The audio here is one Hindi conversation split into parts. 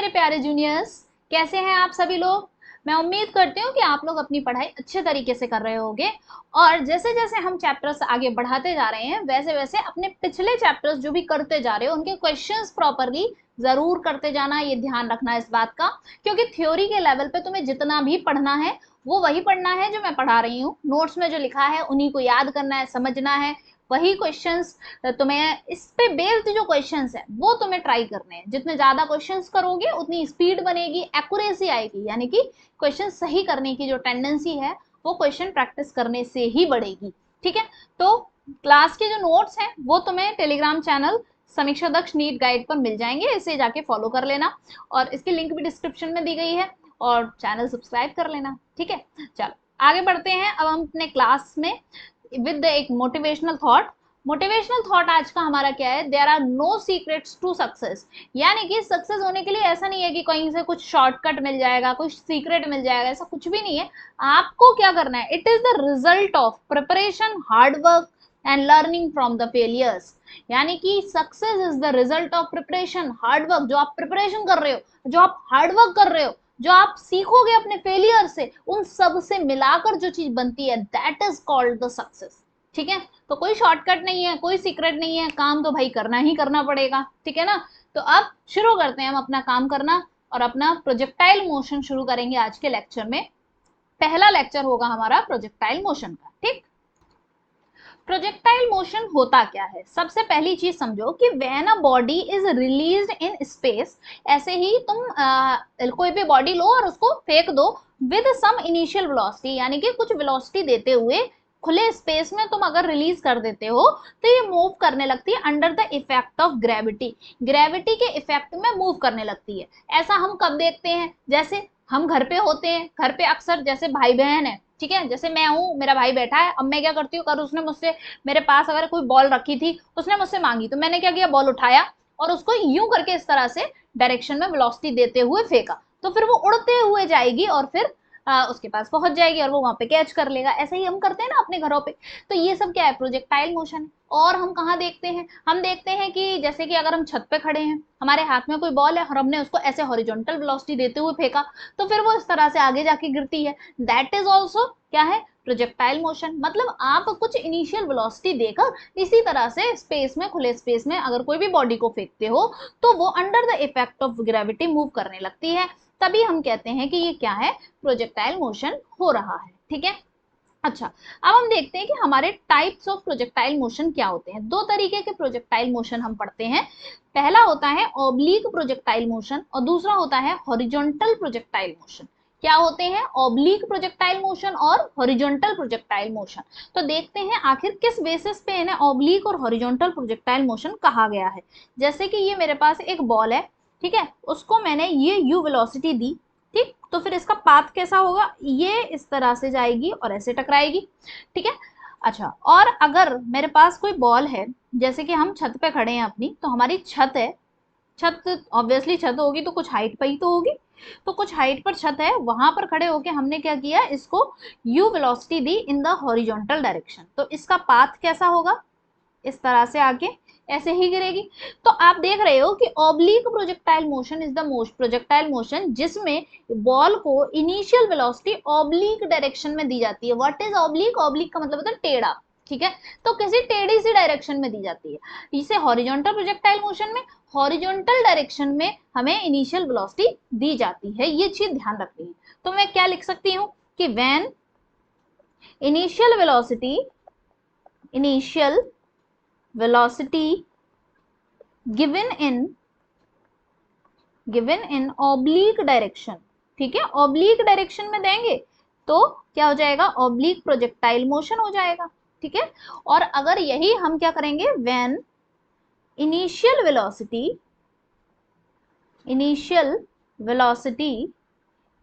प्यारे जूनियर्स, कैसे हैं आप सभी लोग। मैं उम्मीद करती हूँ कि आप लोग अपनी पढ़ाई अच्छे तरीके से कर रहे होंगे और जैसे जैसे हम चैप्टर्स आगे बढ़ाते जा रहे हैं वैसे वैसे अपने पिछले चैप्टर्स जो भी करते जा रहे हो उनके क्वेश्चंस प्रॉपरली जरूर करते जाना। ये ध्यान रखना इस बात का, क्योंकि थ्योरी के लेवल पे तुम्हें जितना भी पढ़ना है वो वही पढ़ना है जो मैं पढ़ा रही हूँ। नोट्स में जो लिखा है उन्हीं को याद करना है, समझना है। वही क्वेश्चंस तुम्हें इस पे बेस्ड जो क्वेश्चंस है वो तुम्हें ट्राई करने हैं। जितने ज्यादा क्वेश्चंस करोगे उतनी स्पीड बनेगी, एक्यूरेसी आएगी, यानी कि क्वेश्चन सही करने की जो टेंडेंसी है वो क्वेश्चन प्रैक्टिस करने से ही बढ़ेगी। ठीक है, तो क्लास के जो नोट्स हैं वो तुम्हें टेलीग्राम चैनल समीक्षा दक्ष नीट गाइड पर मिल जाएंगे, इसे जाके फॉलो कर लेना और इसकी लिंक भी डिस्क्रिप्शन में दी गई है और चैनल सब्सक्राइब कर लेना। ठीक है, चलो आगे बढ़ते हैं अब हम अपने क्लास में विद एक मोटिवेशनल थॉट आज का हमारा क्या है, there are no secrets to success. यानी कि सक्सेस होने के लिए ऐसा नहीं है कि कहीं से कुछ शॉर्टकट मिल जाएगा, कुछ सीक्रेट मिल जाएगा, ऐसा कुछ भी नहीं है। आपको क्या करना है, it is the result of preparation, hard work and learning from the failures. यानी कि success is the result of preparation, hard work. जो आप प्रिपरेशन कर रहे हो, जो आप हार्ड वर्क कर रहे हो, जो आप सीखोगे अपने फेलियर से, उन सब से मिलाकर जो चीज बनती है that is called the success. ठीक है, तो कोई शॉर्टकट नहीं है, कोई सीक्रेट नहीं है, काम तो भाई करना ही करना पड़ेगा। ठीक है ना, तो अब शुरू करते हैं हम अपना काम करना और अपना प्रोजेक्टाइल मोशन शुरू करेंगे आज के लेक्चर में। पहला लेक्चर होगा हमारा प्रोजेक्टाइल मोशन का। ठीक, प्रोजेक्टाइल मोशन होता क्या है, सबसे पहली चीज समझो कि when a body is released in space, ऐसे ही तुम कोई भी बॉडी लो और उसको फेंक दो विद सम इनिशियल वेलोसिटी, यानी कि कुछ वेलोसिटी देते हुए खुले स्पेस में तुम अगर रिलीज कर देते हो तो ये मूव करने लगती है under the effect of gravity. Gravity के इफेक्ट में मूव करने लगती है। ऐसा हम कब देखते हैं, जैसे हम घर पे होते हैं, घर पे अक्सर जैसे भाई बहन है, ठीक है, जैसे मैं हूँ, मेरा भाई बैठा है, अब मैं क्या करती हूँ, कर उसने मुझसे, मेरे पास अगर कोई बॉल रखी थी उसने मुझसे मांगी तो मैंने क्या किया, बॉल उठाया और उसको यूं करके इस तरह से डायरेक्शन में वेलोसिटी देते हुए फेंका, तो फिर वो उड़ते हुए जाएगी और फिर उसके पास पहुंच जाएगी और वो वहां पे कैच कर लेगा। ऐसा ही हम करते हैं ना अपने घरों पे। तो ये सब क्या है, प्रोजेक्टाइल मोशन है। और हम कहाँ देखते हैं, हम देखते हैं कि जैसे कि अगर हम छत पे खड़े हैं, हमारे हाथ में कोई बॉल है और हमने उसको ऐसे हॉरिजॉन्टल वेलोसिटी देते हुए फेंका तो फिर वो इस तरह से आगे जाके गिरती है। दैट इज ऑल्सो क्या है, प्रोजेक्टाइल मोशन। मतलब आप कुछ इनिशियल वेलोसिटी देकर इसी तरह से स्पेस में, खुले स्पेस में अगर कोई भी बॉडी को फेंकते हो तो वो under the effect of gravity move करने लगती है, तभी हम कहते हैं कि ये क्या है, प्रोजेक्टाइल मोशन हो रहा है। ठीक है, अच्छा अब हम देखते हैं कि हमारे टाइप्स ऑफ प्रोजेक्टाइल मोशन क्या होते हैं। दो तरीके के प्रोजेक्टाइल मोशन हम पढ़ते हैं। पहला होता है ऑब्लिक प्रोजेक्टाइल मोशन और दूसरा होता है हॉरिजॉन्टल प्रोजेक्टाइल मोशन। क्या होते हैं, ऑब्लिक प्रोजेक्टाइल मोशन और हॉरिजॉन्टल प्रोजेक्टाइल मोशन। तो देखते हैं आखिर किस बेसिस पे इन्हें ऑब्लिक और हॉरिजॉन्टल प्रोजेक्टाइल मोशन कहा गया है। जैसे कि ये मेरे पास एक बॉल है, ठीक है, उसको मैंने ये यू वेलोसिटी दी, ठीक, तो फिर इसका पाथ कैसा होगा, ये इस तरह से जाएगी और ऐसे टकराएगी। ठीक है, अच्छा और अगर मेरे पास कोई बॉल है, जैसे कि हम छत पे खड़े हैं अपनी, तो हमारी छत है, छत ऑब्वियसली छत होगी तो कुछ हाइट पर ही तो होगी, तो कुछ हाइट पर छत है, वहां पर खड़े होके हमने क्या किया, इसको u velocity the in the horizontal direction, तो इसका पाथ कैसा होगा, इस तरह से आके ऐसे ही गिरेगी। तो आप देख रहे हो कि oblique projectile motion is the most projectile motion जिसमें बॉल को इनिशियल वेलोसिटी ऑब्लिक डायरेक्शन में दी जाती है। व्हाट इज ऑब्लिक, ऑब्लिक का मतलब होता है टेढ़ा। ठीक है, तो किसी टेढ़ी सी डायरेक्शन में दी जाती है। इसे हॉरिजॉन्टल प्रोजेक्टाइल मोशन में हॉरिजॉन्टल डायरेक्शन में हमें इनिशियल वेलोसिटी दी जाती है, ये चीज ध्यान रखनी है। तो मैं क्या लिख सकती हूँ कि when initial velocity, initial velocity given in oblique direction, ठीक है, oblique direction में देंगे तो क्या हो जाएगा, oblique projectile motion हो जाएगा। ठीक है, और अगर यही हम क्या करेंगे, when initial velocity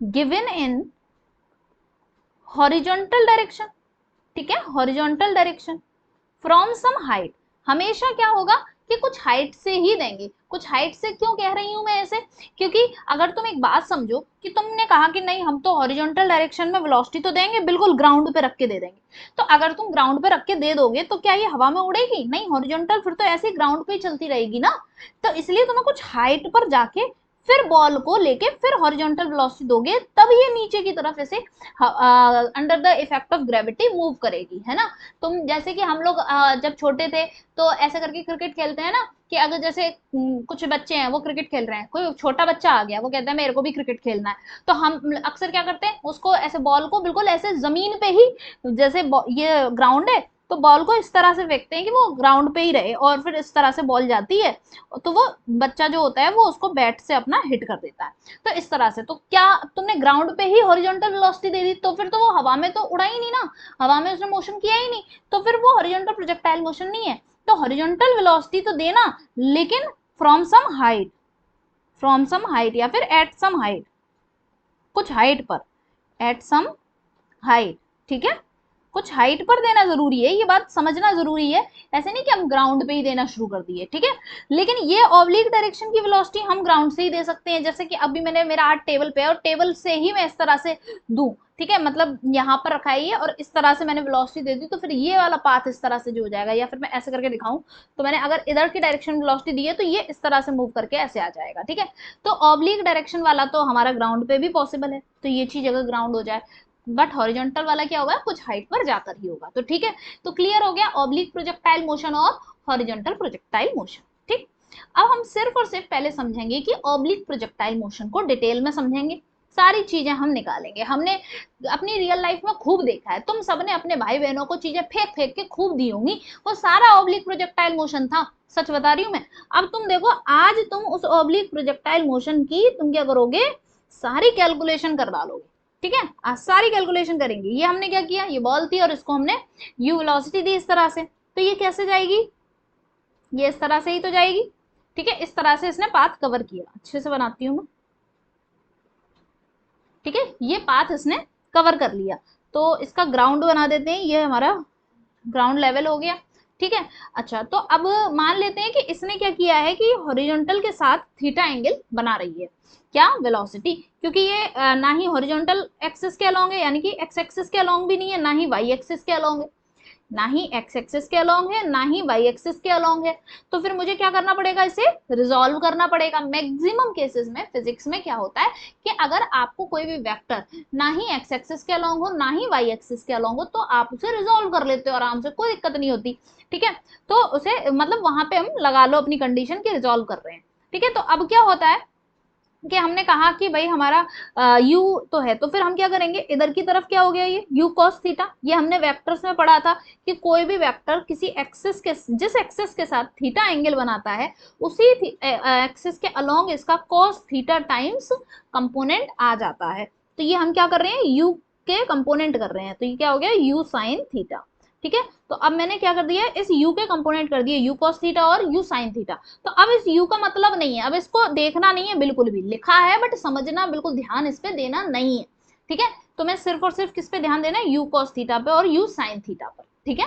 given in horizontal direction, ठीक है, horizontal direction from some height, हमेशा क्या होगा कि कुछ हाइट से ही देंगे। कुछ हाइट से क्यों कह रही हूं मैं ऐसे, क्योंकि अगर तुम एक बात समझो कि तुमने कहा कि नहीं हम तो हॉरिजॉन्टल डायरेक्शन में वेलोसिटी तो देंगे, बिल्कुल ग्राउंड पे रख के दे देंगे, तो अगर तुम ग्राउंड पे रख के दे दोगे तो क्या ये हवा में उड़ेगी, नहीं, हॉरिजॉन्टल फिर तो ऐसे ग्राउंड पे ही चलती रहेगी ना। तो इसलिए तुम्हें कुछ हाइट पर जाके फिर बॉल को लेके फिर हॉरिजॉन्टल वेलोसिटी दोगे, तब ये नीचे की तरफ ऐसे under the effect of gravity move करेगी, है ना। तुम जैसे कि हम लोग जब छोटे थे तो ऐसे करके क्रिकेट खेलते हैं ना, कि अगर जैसे कुछ बच्चे हैं वो क्रिकेट खेल रहे हैं, कोई छोटा बच्चा आ गया वो कहता है मेरे को भी क्रिकेट खेलना है, तो हम अक्सर क्या करते हैं, उसको ऐसे बॉल को बिल्कुल ऐसे जमीन पे ही, जैसे ये ग्राउंड है तो बॉल को इस तरह से फेंकते हैं कि वो ग्राउंड पे ही रहे, और फिर इस तरह से बॉल जाती है तो वो बच्चा जो होता है वो उसको बैट से अपना हिट कर देता है। तो इस तरह से, तो क्या तुमने ग्राउंड पे ही हॉरिजॉन्टल वेलोसिटी दे दी, तो फिर तो वो हवा में तो उड़ा ही नहीं ना, हवा में उसने मोशन किया ही नहीं, तो फिर वो हॉरिजॉन्टल प्रोजेक्टाइल मोशन नहीं है। तो हॉरिजॉन्टल वेलोसिटी तो देना, लेकिन फ्रॉम सम हाइट या फिर एट सम हाइट, कुछ हाइट पर, एट सम हाइट, ठीक है, कुछ हाइट पर देना जरूरी है, ये बात समझना जरूरी है। ऐसे नहीं कि हम ग्राउंड पे ही देना शुरू कर दिए, ठीक है। लेकिन ये ऑब्लिक डायरेक्शन की वेलोसिटी हम ग्राउंड से ही दे सकते हैं, जैसे कि अभी मैंने, मेरा हाथ टेबल पे है और टेबल से ही मैं इस तरह से दूं, ठीक है, मतलब यहाँ पर रखा है और इस तरह से मैंने वेलोसिटी दे दी, तो फिर ये वाला पाथ इस तरह से जो हो जाएगा, या फिर मैं ऐसे करके दिखाऊं तो मैंने अगर इधर की डायरेक्शन वेलोसिटी दी है तो ये इस तरह से मूव करके ऐसे आ जाएगा, ठीक है। तो ऑब्लिक डायरेक्शन वाला तो हमारा ग्राउंड पे भी पॉसिबल है, तो ये चीज अगर ग्राउंड हो जाए, बट हॉरिजॉन्टल वाला क्या होगा, कुछ हाइट पर जाकर ही होगा। तो ठीक है, तो क्लियर हो गया ऑब्लिक प्रोजेक्टाइल मोशन और हॉरिजॉन्टल प्रोजेक्टाइल मोशन, ठीक। अब हम सिर्फ और सिर्फ पहले समझेंगे कि ऑब्लिक प्रोजेक्टाइल मोशन को डिटेल में समझेंगे, सारी चीजें हम निकालेंगे। हमने अपनी रियल लाइफ में खूब देखा है, तुम सबने अपने भाई बहनों को चीजें फेंक फेंक के खूब दी होंगी, वो सारा ऑब्लिक प्रोजेक्टाइल मोशन था, सच बता रही हूँ मैं। अब तुम देखो, आज तुम उस ऑब्लिक प्रोजेक्टाइल मोशन की तुम क्या करोगे, सारी कैलकुलेशन कर डालोगे, ठीक है। आज सारी कैलकुलेशन करेंगे। ये हमने क्या किया, ये बॉल थी और इसको हमने यू वेलोसिटी दी इस तरह से, तो ये कैसे जाएगी, ये इस तरह से ही तो जाएगी, ठीक है। इस तरह से इसने पाथ कवर किया, अच्छे से बनाती हूँ मैं, ठीक है, ये पाथ इसने कवर कर लिया, तो इसका ग्राउंड बना देते हैं, ये हमारा ग्राउंड लेवल हो गया, ठीक है। अच्छा, तो अब मान लेते हैं कि इसने क्या किया है कि हॉरिजॉन्टल के साथ थीटा एंगल बना रही है, क्या, वेलोसिटी, क्योंकि ये ना ही हॉरिजॉन्टल एक्सिस के अलोंग है, यानी कि एक्स एक्सिस के अलोंग भी नहीं है, ना ही वाई एक्सिस के अलोंग है, ना ही एक्स एक्सिस के अलोंग है, ना ही वाई एक्सिस के अलोंग है। तो फिर मुझे क्या करना पड़ेगा, इसे रिजॉल्व करना पड़ेगा। मैक्सिमम केसेस में फिजिक्स में क्या होता है कि अगर आपको कोई भी वेक्टर ना ही एक्स एक्सिस के अलोंग हो ना ही वाई एक्सिस के अलोंग हो, तो आप उसे रिजॉल्व कर लेते हो आराम से, कोई दिक्कत नहीं होती, ठीक है। तो उसे मतलब वहां पे हम लगा लो अपनी कंडीशन की रिजॉल्व कर रहे हैं, ठीक है। तो अब क्या होता है कि हमने कहा कि भाई हमारा u तो है, तो फिर हम क्या करेंगे, इधर की तरफ क्या हो गया, ये u cos थीटा, ये हमने वेक्टर्स में पढ़ा था कि कोई भी वेक्टर किसी एक्सिस के, जिस एक्सिस के साथ थीटा एंगल बनाता है उसी एक्सिस के अलोंग इसका cos थीटा टाइम्स कंपोनेंट आ जाता है। तो ये हम क्या कर रहे हैं, u के कंपोनेंट कर रहे हैं, तो ये क्या हो गया, u sin थीटा, ठीक है। तो अब मैंने क्या कर दिया, इस u के कंपोनेंट कर दिए, u cos थीटा और u sin थीटा। तो अब इस u का मतलब नहीं है, अब इसको देखना नहीं है, बिल्कुल भी लिखा है बट समझना, बिल्कुल ध्यान इस पे देना नहीं है, ठीक है। तो मैं सिर्फ और सिर्फ किस पे ध्यान देना है, u cos थीटा पे और u sin थीटा पर, ठीक है।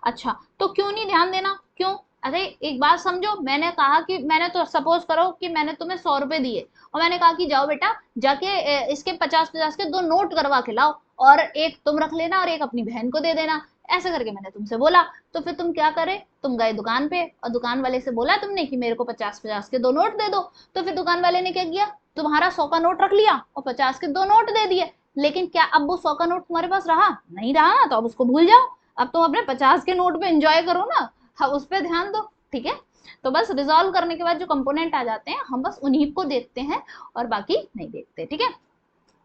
अच्छा, तो क्यों नहीं ध्यान देना, क्यों, अरे एक बात समझो, मैंने कहा कि मैंने तो सपोज करो कि मैंने तुम्हें 100 रुपए दिए और मैंने कहा कि जाओ बेटा जाके इसके 50-50 के 2 नोट करवा के लाओ, और एक तुम रख लेना और एक अपनी बहन को दे देना, ऐसे करके मैंने तुमसे बोला। तो फिर तुम क्या करे, तुम गए दुकान पे और दुकान वाले से बोला तुमने कि मेरे को 50-50 के 2 नोट दे दो, तो फिर दुकान वाले ने क्या किया, तुम्हारा 100 का नोट रख लिया और 50 के 2 नोट दे दिए। लेकिन क्या अब वो 100 का नोट तुम्हारे पास रहा, नहीं रहा ना, तो अब उसको भूल जाओ, अब तुम अपने 50 के नोट पे एंजॉय करो ना, हाँ उस पर ध्यान दो, ठीक है। तो बस रिजॉल्व करने के बाद जो कंपोनेंट आ जाते हैं हम बस उन्हीं को देखते हैं और बाकी नहीं देखते, ठीक है।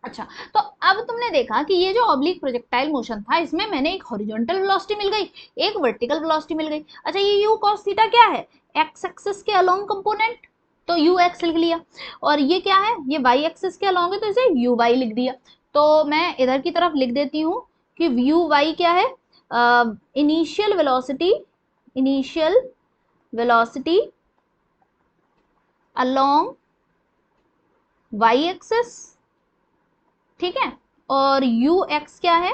अच्छा, तो अब तुमने देखा कि ये जो ऑब्लिक प्रोजेक्टाइल मोशन था, इसमें मैंने एक हॉरिजॉन्टल वेलोसिटी मिल गई, एक वर्टिकल वेलोसिटी मिल गई। अच्छा, ये u cos थीटा क्या है, एक्स एक्सिस के अलोंग कंपोनेंट, तो u x लिख लिया, और ये क्या है, ये y एक्सिस के अलोंग है, तो इसे u y लिख दिया। तो मैं इधर की तरफ लिख देती हूँ कि u y क्या है, initial velocity, initial velocity along y axis, ठीक है, और यू एक्स क्या है,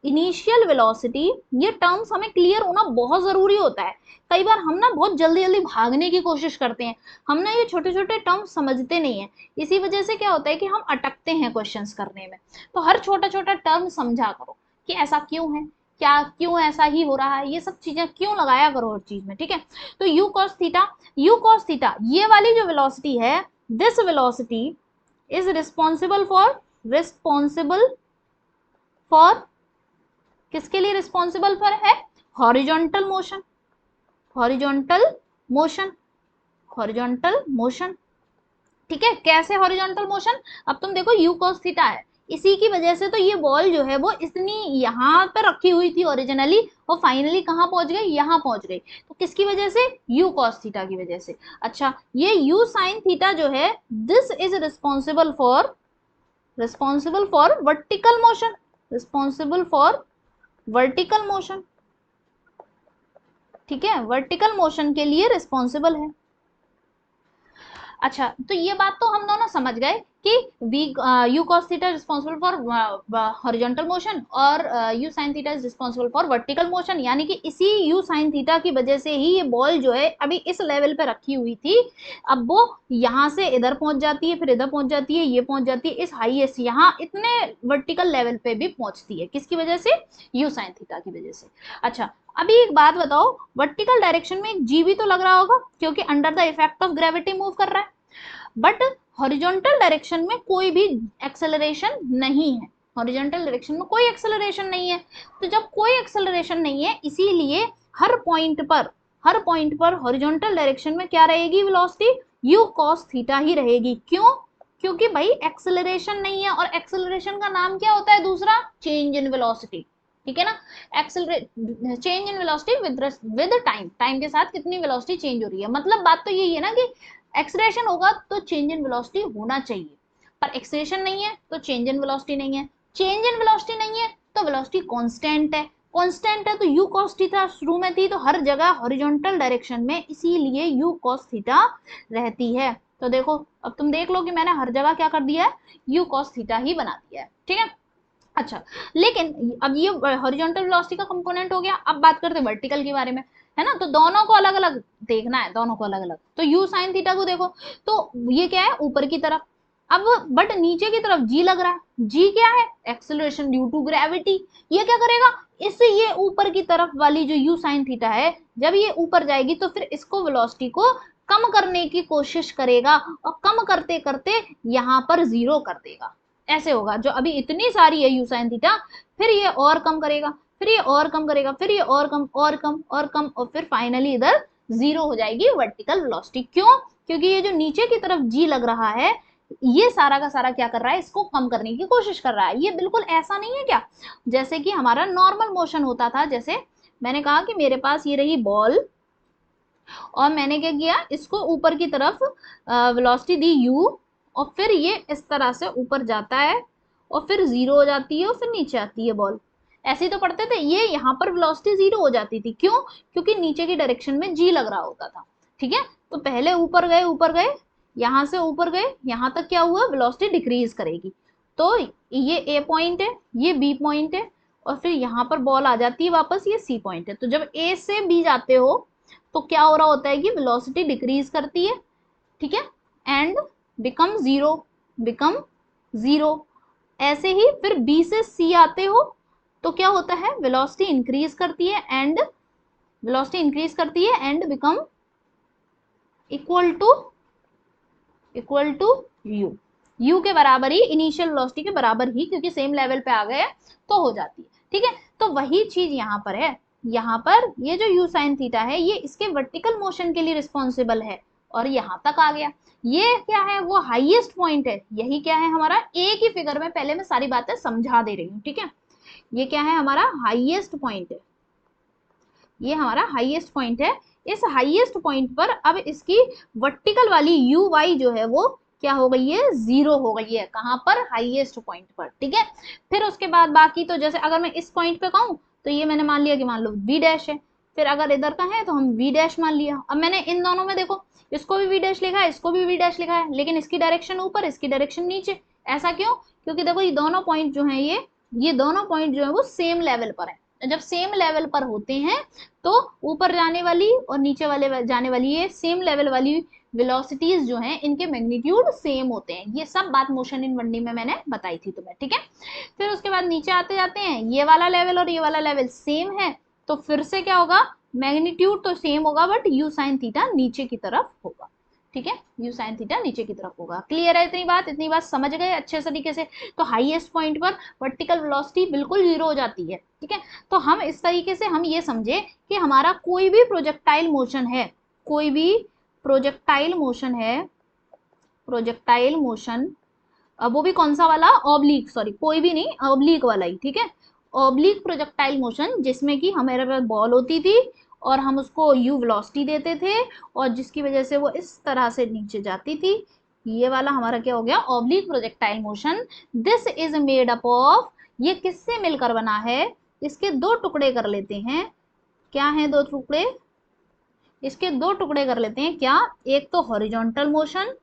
इनिशियल वेलोसिटी। ये टर्म्स हमें क्लियर होना बहुत जरूरी होता है, कई बार हम ना बहुत जल्दी जल्दी भागने की कोशिश करते हैं, हम ना ये छोटे छोटे टर्म्स समझते नहीं है, इसी वजह से क्या होता है कि हम अटकते हैं क्वेश्चंस करने में। तो हर छोटा छोटा टर्म समझा करो कि ऐसा क्यों है, क्या क्यों ऐसा ही हो रहा है, ये सब चीजें क्यों लगाया करो हर चीज में, ठीक है। तो you cos theta, you cos theta ये वाली जो वेलोसिटी है this velocity is responsible for किसके लिए रिस्पॉन्सिबल फॉर है? Horizontal motion, horizontal motion, horizontal motion. ठीक है, कैसे हॉरिजॉन्टल मोशन? अब तुम देखो u cos थीटा है, इसी की वजह से तो ये बॉल जो है वो इतनी यहाँ पर रखी हुई थी ओरिजिनली, और फाइनली कहाँ पहुंच गई? यहाँ पहुंच गई। तो किसकी वजह से? u cos थीटा की वजह से। अच्छा, ये u sin थीटा जो है, this is responsible for vertical motion, responsible for vertical motion. ठीक है, वर्टिकल मोशन के लिए रिस्पॉन्सिबल है। अच्छा, तो ये बात तो हम दोनों समझ गए कि u cos theta responsible for horizontal motion और u sin theta is responsible for vertical motion, यानी कि इसी u sin थीटा की वजह से ही ये बॉल जो है अभी इस लेवल पे रखी हुई थी, अब वो यहाँ से इधर पहुंच जाती है, फिर इधर पहुंच जाती है, ये पहुंच जाती है, इस हाईएस्ट यहाँ इतने वर्टिकल लेवल पे भी पहुंचती है। किसकी वजह से? u sin थीटा की वजह से। अच्छा, अभी एक बात बताओ, वर्टिकल डायरेक्शन में एक जी भी तो लग रहा होगा, क्योंकि under the effect of gravity move कर रहा है, बट हॉरिजॉन्टल डायरेक्शन में कोई भी एक्सेलरेशन नहीं है, हॉरिजॉन्टल डायरेक्शन में कोई एक्सेलरेशन नहीं है। तो जब कोई एक्सेलरेशन नहीं है, इसीलिए हर पॉइंट पर हॉरिजॉन्टल डायरेक्शन में क्या रहेगी? वेलोसिटी u cos थीटा ही रहेगी। क्यों? क्योंकि भाई एक्सेलरेशन नहीं है, और एक्सेलरेशन का नाम क्या होता है? दूसरा, चेंज इन वेलोसिटी। ठीक है ना, accelerate change in velocity with time, time के साथ कितनी वेलोसिटी चेंज हो रही है। मतलब बात तो यही है ना कि एक्सेलरेशन होगा तो चेंज इन वेलोसिटी होना चाहिए, पर एक्सेलरेशन नहीं है तो चेंज इन वेलोसिटी नहीं है, चेंज इन वेलोसिटी नहीं है तो वेलोसिटी कांस्टेंट है, कांस्टेंट है तो u cos थीटा शुरू में थी तो हर जगह हॉरिजॉन्टल डायरेक्शन में, इसीलिए u cos थीटा रहती है। तो देखो, अब तुम देख लो कि मैंने हर जगह क्या कर दिया है? u cos थीटा ही बना दिया है। ठीक है, अच्छा, लेकिन अब ये हॉरिजॉन्टल वेलोसिटी का कंपोनेंट हो गया, अब बात करते हैं वर्टिकल के बारे में, है ना। तो दोनों को अलग अलग देखना है, दोनों को अलग अलग। तो u sin थीटा को देखो, तो ये क्या है? ऊपर की तरफ। अब बट नीचे की तरफ g लग रहा है, g क्या है? Acceleration due to gravity. ये क्या करेगा? इससे ये ऊपर की तरफ वाली जो u sin थीटा है, जब ये ऊपर जाएगी तो फिर इसको वेलोसिटी को कम करने की कोशिश करेगा, और कम करते करते यहाँ पर जीरो कर देगा। ऐसे होगा, जो अभी इतनी सारी है u sin थीटा, फिर ये और कम करेगा, फिर ये और कम करेगा, फिर ये और कम और कम और कम, और फिर फाइनली इधर जीरो हो जाएगी वर्टिकल वेलोसिटी। क्यों? क्योंकि ये जो नीचे की तरफ जी लग रहा है, ये सारा का सारा क्या कर रहा है? इसको कम करने की कोशिश कर रहा है। ये बिल्कुल ऐसा नहीं है क्या जैसे कि हमारा नॉर्मल मोशन होता था। जैसे मैंने कहा कि मेरे पास ये रही बॉल, और मैंने क्या किया? इसको ऊपर की तरफ वेलोसिटी दी u, और फिर ये इस तरह से ऊपर जाता है, और फिर जीरो हो जाती है, और फिर नीचे आती है बॉल। ऐसे ही तो पढ़ते थे, ये यहाँ पर वेलोसिटी जीरो हो जाती थी। क्यों? क्योंकि नीचे की डायरेक्शन में जी लग रहा होता था। ठीक है, तो पहले ऊपर गए, यहाँ से ऊपर गए, यहाँ तक क्या हुआ? वेलोसिटी डिक्रीज करेगी। तो ये ए पॉइंट है, ये बी पॉइंट है, और फिर यहाँ पर बॉल आ जाती है वापस, ये सी पॉइंट है। तो जब ए से बी जाते हो तो क्या हो रहा होता है कि वेलोसिटी डिक्रीज करती है। ठीक है, एंड बिकम जीरो। ऐसे ही फिर बी से सी आते हो तो क्या होता है? वेलोसिटी इंक्रीज करती है and become equal to u के बराबर ही, इनिशियल वेलोसिटी के बराबर ही, क्योंकि सेम लेवल पे आ गए तो हो जाती है। ठीक है, तो वही चीज यहाँ पर है। यहाँ पर ये जो u sin थीटा है, ये इसके वर्टिकल मोशन के लिए रिस्पॉन्सिबल है, और यहाँ तक आ गया। ये क्या है? वो हाईएस्ट पॉइंट है। यही क्या है हमारा? एक ही फिगर में पहले मैं सारी बातें समझा दे रही हूँ। ठीक है, ये क्या है? हमारा हाईएस्ट पॉइंट है, ये हमारा हाईएस्ट पॉइंट है। इस हाईएस्ट पॉइंट पर अब इसकी वर्टिकल वाली यू वाई जो है वो क्या हो गई है? जीरो हो गई है। कहाँ पर? हाईएस्ट पॉइंट पर। ठीक है, फिर उसके बाद बाकी तो जैसे अगर मैं इस पॉइंट पे कहूँ तो ये मैंने मान लिया कि मान लो v डैश है, फिर अगर इधर का है तो हम v डैश मान लिया। अब मैंने इन दोनों में देखो, इसको भी v डैश लिखा है, इसको भी v डैश लिखा है, लेकिन इसकी डायरेक्शन ऊपर, इसकी डायरेक्शन नीचे। ऐसा क्यों? क्योंकि देखो ये दोनों पॉइंट जो है, ये दोनों पॉइंट जो है वो सेम लेवल पर है। जब सेम लेवल पर होते हैं तो ऊपर जाने वाली और नीचे वाले जाने वाली ये सेम लेवल वाली वेलोसिटीज जो हैं, इनके मैग्नीट्यूड सेम होते हैं। ये सब बात मोशन इन 1D में मैंने बताई थी तुम्हें। ठीक है, फिर उसके बाद नीचे आते जाते हैं, ये वाला लेवल और ये वाला लेवल सेम है, तो फिर से क्या होगा? मैग्नीट्यूड तो सेम होगा, बट u sin थीटा नीचे की तरफ होगा। ठीक है, यू साइन थीटा नीचे की तरफ होगा। क्लियर है इतनी बात समझ गए अच्छे तरीके से। तो हाईएस्ट पॉइंट पर वर्टिकल वेलोसिटी बिल्कुल जीरो हो जाती है। ठीक है, तो हम इस तरीके से हम ये समझे कि हमारा कोई भी प्रोजेक्टाइल मोशन है, कोई भी प्रोजेक्टाइल मोशन है, प्रोजेक्टाइल मोशन, अब वो भी कौन सा वाला, ऑब्लिक, सॉरी कोई भी नहीं, ऑब्लिक वाला ही, ठीक है, ऑब्लिक प्रोजेक्टाइल मोशन, जिसमें कि हमारे पास बॉल होती थी और हम उसको यू वेलोसिटी देते थे और जिसकी वजह से वो इस तरह से नीचे जाती थी, ये वाला हमारा क्या हो गया, oblique projectile motion. This is made up of, ये किससे मिलकर बना है, इसके दो टुकड़े कर लेते हैं, क्या है दो टुकड़े, इसके दो टुकड़े कर लेते हैं, क्या, एक तो हॉरिजॉन्टल मोशन,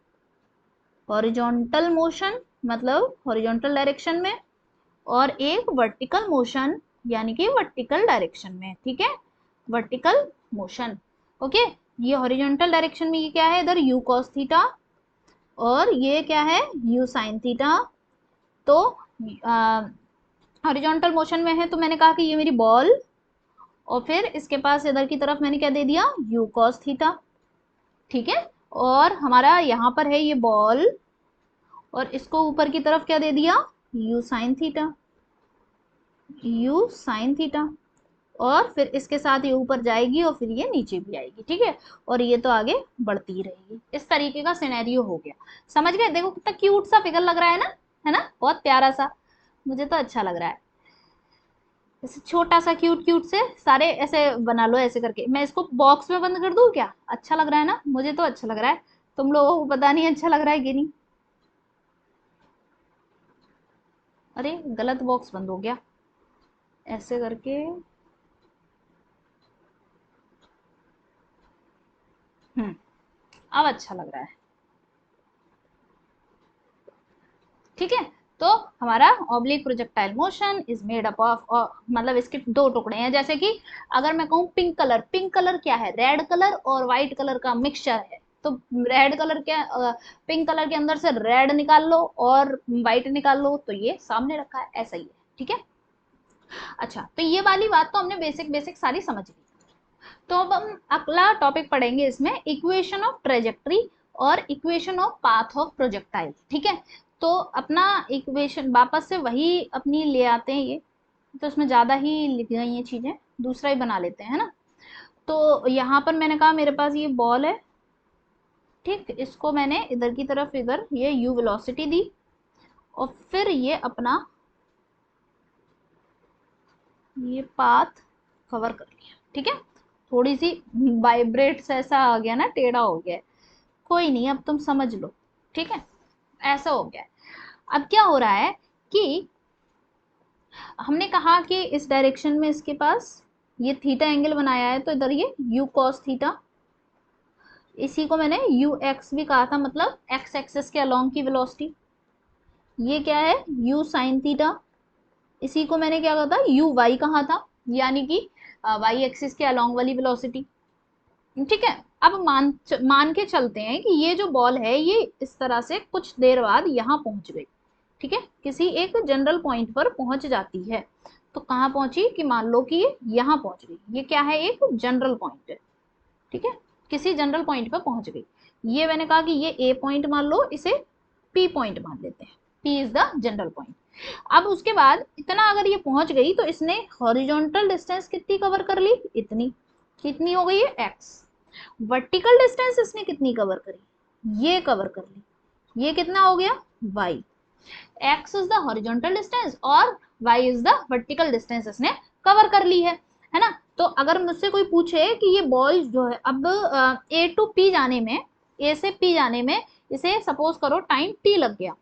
हॉरिजॉन्टल मोशन मतलब हॉरिजॉन्टल डायरेक्शन में, और एक वर्टिकल मोशन यानी कि वर्टिकल डायरेक्शन में। ठीक है, वर्टिकल मोशन, ओके। ये हॉरिजॉन्टल डायरेक्शन में ये क्या है, इधर यू कॉस थीटा और ये क्या है, यू साइन थीटा। तो हॉरिजॉन्टल मोशन में है तो मैंने कहा कि ये मेरी बॉल, और फिर इसके पास इधर की तरफ मैंने क्या दे दिया, यू कॉस थीटा। ठीक है, और हमारा यहाँ पर है ये बॉल और इसको ऊपर की तरफ क्या दे दिया, you sine theta, you sine theta, और फिर इसके साथ ये ऊपर जाएगी और फिर ये नीचे भी आएगी। ठीक है, और ये तो आगे बढ़ती रहेगी। इस तरीके का सिनेरियो हो गया, समझ गए। देखो कितना क्यूट सा फिगर लग रहा है ना, बहुत प्यारा सा, मुझे तो अच्छा लग रहा है। ऐसे छोटा सा क्यूट क्यूट से सारे ऐसे बना लो, ऐसे करके। मैं इसको बॉक्स में बंद कर दूं क्या, अच्छा लग रहा है ना, मुझे तो अच्छा लग रहा है, तुम लोगों को पता नहीं अच्छा लग रहा है कि नहीं। अरे गलत बॉक्स बंद हो गया, ऐसे करके, अब अच्छा लग रहा है। ठीक है, तो हमारा oblique projectile motion is made up of, मतलब इसके दो टुकड़े हैं। जैसे कि अगर मैं कहूँ पिंक कलर, पिंक कलर क्या है, रेड कलर और व्हाइट कलर का मिक्सचर है। तो रेड कलर के, पिंक कलर के अंदर से रेड निकाल लो और व्हाइट निकाल लो, तो ये सामने रखा है, ऐसा ही है। ठीक है, अच्छा, तो ये वाली बात तो हमने बेसिक बेसिक सारी समझ ली। तो अब हम अगला टॉपिक पढ़ेंगे इसमें, इक्वेशन ऑफ ट्रेजेक्ट्री और equation of path of projectile. ठीक है, तो अपना इक्वेशन वापस से वही अपनी ले आते हैं, ये तो इसमें ज़्यादा ही लिख गई हैं चीज़ें, दूसरा ही बना लेते हैं, है ना। तो यहाँ पर मैंने कहा मेरे पास ये बॉल है, ठीक, इसको मैंने इधर की तरफ, इधर ये यू वेलोसिटी दी और फिर ये अपना ये पाथ कवर कर लिया। ठीक है, थोड़ी सी वाइब्रेट्स ऐसा आ गया ना, टेढ़ा हो गया, कोई नहीं, अब तुम समझ लो। ठीक है, ऐसा हो गया। अब क्या हो रहा है कि हमने कहा कि इस डायरेक्शन में इसके पास ये थीटा एंगल बनाया है, तो इधर ये यू कॉस थीटा, इसी को मैंने यू एक्स भी कहा था, मतलब एक्स एक्सेस के अलोंग की वेलोसिटी। ये क्या है, यू साइन थीटा, इसी को मैंने क्या कहा था, यू वाई कहा था, यानी कि वाई एक्सिस के अलोंग वाली वेलोसिटी। ठीक है, अब मान के चलते हैं कि ये जो बॉल है ये इस तरह से कुछ देर बाद यहाँ पहुंच गई। ठीक है, किसी एक जनरल पॉइंट पर पहुंच जाती है। तो कहाँ पहुंची, कि मान लो कि ये यहाँ पहुंच गई, ये क्या है, एक जनरल पॉइंट है। ठीक है, किसी जनरल पॉइंट पर पहुंच गई। ये मैंने कहा कि ये ए पॉइंट मान लो, इसे पी पॉइंट मान लेते हैं, P is the general point. अब उसके बाद इतना अगर ये पहुंच गई तो इसने हॉरिजॉन्टल डिस्टेंस कितनी कवर कर ली, इतनी, कितनी हो गई है, एक्स। वर्टिकल डिस्टेंस इसने कितनी कवर करी, ये कवर कर ली, ये कितना हो गया, y. X is the horizontal distance और y is the vertical distance इसने कवर कर ली है ना। तो अगर मुझसे कोई पूछे कि ये बॉल जो है अब ए टू पी जाने में, ए से पी जाने में इसे सपोज करो टाइम टी लग गया,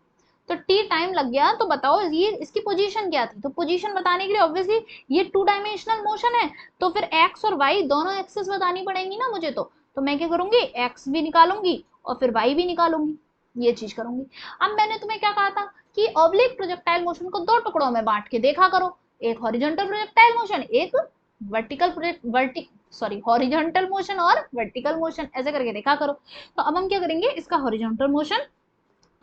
तो टी टाइम लग गया, तो बताओ ये इसकी पोजीशन क्या थी। तो पोजीशन बताने के लिए ऑब्वियसली ये टू डायमेंशनल मोशन है, तो फिर एक्स और वाई दोनों एक्सेस बतानी पड़ेंगी ना मुझे। तो मैं क्या करूंगी, एक्स भी निकालूंगी और फिर वाई भी निकालूंगी, ये चीज करूंगी। अब मैंने तुम्हें क्या कहा था कि ऑब्लिक प्रोजेक्टाइल मोशन को दो टुकड़ों में बांट के देखा करो, एक हॉरिजॉन्टल प्रोजेक्टाइल मोशन, एक हॉरिजॉन्टल मोशन और वर्टिकल मोशन, ऐसे करके देखा करो। तो अब हम क्या करेंगे, इसका हॉरिजॉन्टल मोशन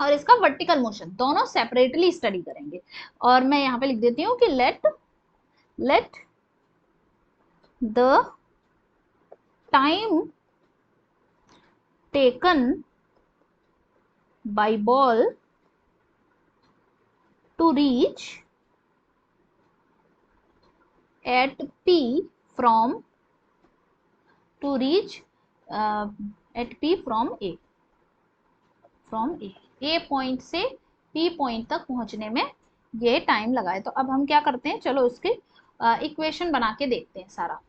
और इसका वर्टिकल मोशन दोनों सेपरेटली स्टडी करेंगे। और मैं यहाँ पे लिख देती हूँ कि let the time taken by ball to reach at P from to reach at P from A point से P पॉइंट तक पहुंचने में ये टाइम लगा है। तो अब हम क्या करते हैं, चलो उसके इक्वेशन बना के देखते हैं सारा।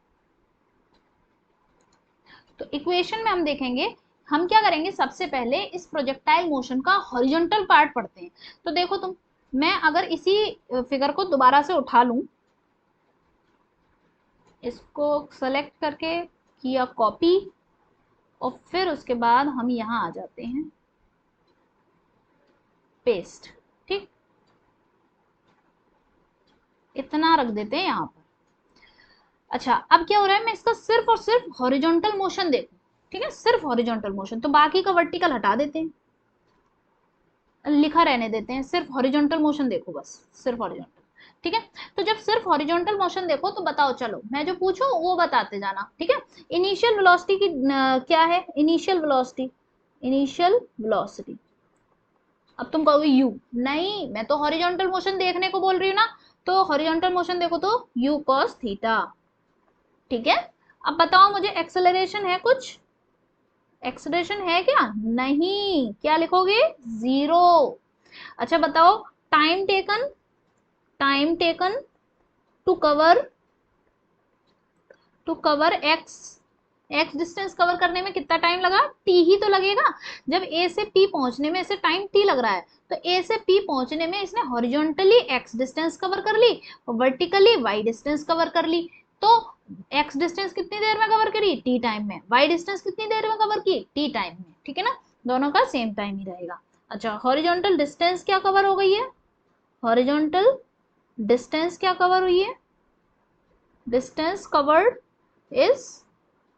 तो इक्वेशन में हम देखेंगे, हम क्या करेंगे, सबसे पहले इस प्रोजेक्टाइल मोशन का हॉरिजॉन्टल पार्ट पढ़ते हैं। तो देखो तुम, मैं अगर इसी फिगर को दोबारा से उठा लूं, इसको सेलेक्ट करके किया कॉपी, और फिर उसके बाद हम यहां आ जाते हैं पेस्ट, ठीक, इतना रख देते हैं यहां पर। अच्छा, अब क्या हो रहा है, मैं इसका सिर्फ और सिर्फ हॉरिजॉन्टल मोशन देखूं, ठीक है, सिर्फ हॉरिजॉन्टल मोशन, तो बाकी का वर्टिकल हटा देते हैं, लिखा रहने देते हैं, सिर्फ हॉरिजॉन्टल मोशन देखो, बस सिर्फ हॉरिजॉन्टल, ठीक है। तो जब सिर्फ हॉरिजॉन्टल मोशन देखो तो बताओ, चलो मैं जो पूछूं वो बताते जाना, ठीक है। इनिशियल वेलोसिटी की क्या है, इनिशियल वेलोसिटी, इनिशियल वेलोसिटी, अब तुम कहोगे यू, नहीं मैं तो हॉरिजॉन्टल मोशन देखने को बोल रही हूँ ना, तो हॉरिजॉन्टल मोशन देखो तो यू कॉस थीटा, ठीक है। अब बताओ मुझे एक्सेलरेशन है कुछ, एक्सेलरेशन है क्या, नहीं, क्या लिखोगे, 0। अच्छा बताओ, time taken, time taken to cover x distance cover करने में कितना टाइम लगा, टी ही तो लगेगा। जब ए से पी पहुंचने में इसे टाइम टी लग रहा है, तो ए से पी पहुंचने में इसने हॉरिजॉन्टली एक्स डिस्टेंस कवर कर ली और वर्टिकली वाई डिस्टेंस कवर कर ली। तो एक्स डिस्टेंस कितनी देर में कवर करी, टी टाइम में, वाई डिस्टेंस कितनी देर में कवर की, टी टाइम में, ठीक है ना, दोनों का सेम टाइम ही रहेगा। अच्छा, हॉरिजॉन्टल डिस्टेंस क्या कवर हो गई है, हॉरिजॉन्टल डिस्टेंस क्या कवर हुई है, डिस्टेंस कवर्ड इज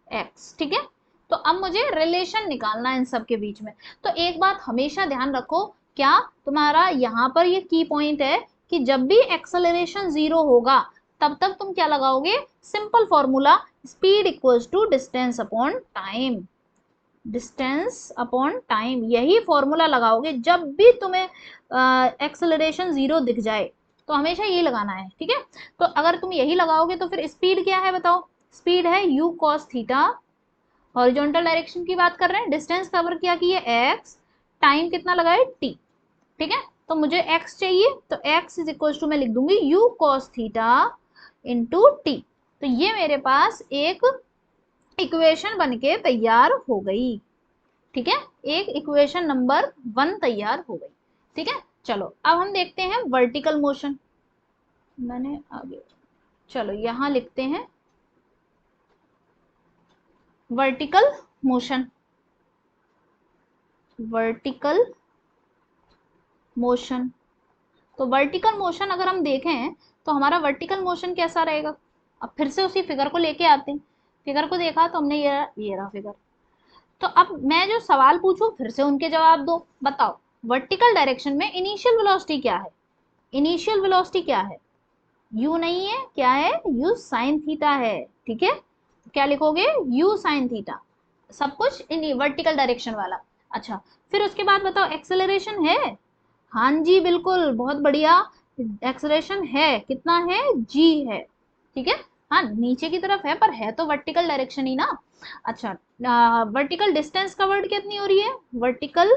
एक्स, ठीक है। तो अब मुझे रिलेशन निकालना है इन सब के बीच में। तो एक बात हमेशा ध्यान रखो, क्या तुम्हारा यहाँ पर ये की पॉइंट है कि जब भी एक्सेलरेशन 0 होगा तब तक तुम क्या लगाओगे, simple formula, speed equals to distance upon time, distance upon time, यही फॉर्मूला लगाओगे जब भी तुम्हें एक्सेलरेशन 0 दिख जाए, तो हमेशा ये लगाना है, ठीक है। तो अगर तुम यही लगाओगे तो फिर स्पीड क्या है बताओ, स्पीड है u cos theta, horizontal direction की बात कर रहे हैं, डिस्टेंस कवर किया कि ये x, टाइम कितना लगा है t, ठीक है। तो मुझे x चाहिए, तो x इज इक्वल टू मैं लिख दूंगी u cos theta into t. तो ये मेरे पास एक इक्वेशन बनके तैयार हो गई, ठीक है, एक इक्वेशन नंबर 1 तैयार हो गई, ठीक है। चलो अब हम देखते हैं वर्टिकल मोशन, मैंने आगे, चलो यहां लिखते हैं वर्टिकल मोशन, वर्टिकल मोशन। तो वर्टिकल मोशन अगर हम देखें तो हमारा वर्टिकल मोशन कैसा रहेगा, अब फिर से उसी फिगर को लेके आते हैं, फिगर को देखा तो हमने ये रहा फिगर। तो अब मैं जो सवाल पूछूं फिर से उनके जवाब दो, बताओ वर्टिकल डायरेक्शन में इनिशियल वेलोसिटी क्या है, इनिशियल वेलोसिटी क्या है, u नहीं है, क्या है, u साइन थीटा है, ठीक है। क्या लिखोगे, u साइन थीटा, सब कुछ इन वर्टिकल डायरेक्शन वाला। अच्छा, फिर उसके बाद बताओ एक्सेलरेशन है, हाँ जी बिल्कुल, बहुत बढ़िया, एक्सेलरेशन है, कितना है, g है, ठीक है। हाँ नीचे की तरफ है पर है तो वर्टिकल डायरेक्शन ही ना। अच्छा, वर्टिकल डिस्टेंस कवर्ड कितनी हो रही है, वर्टिकल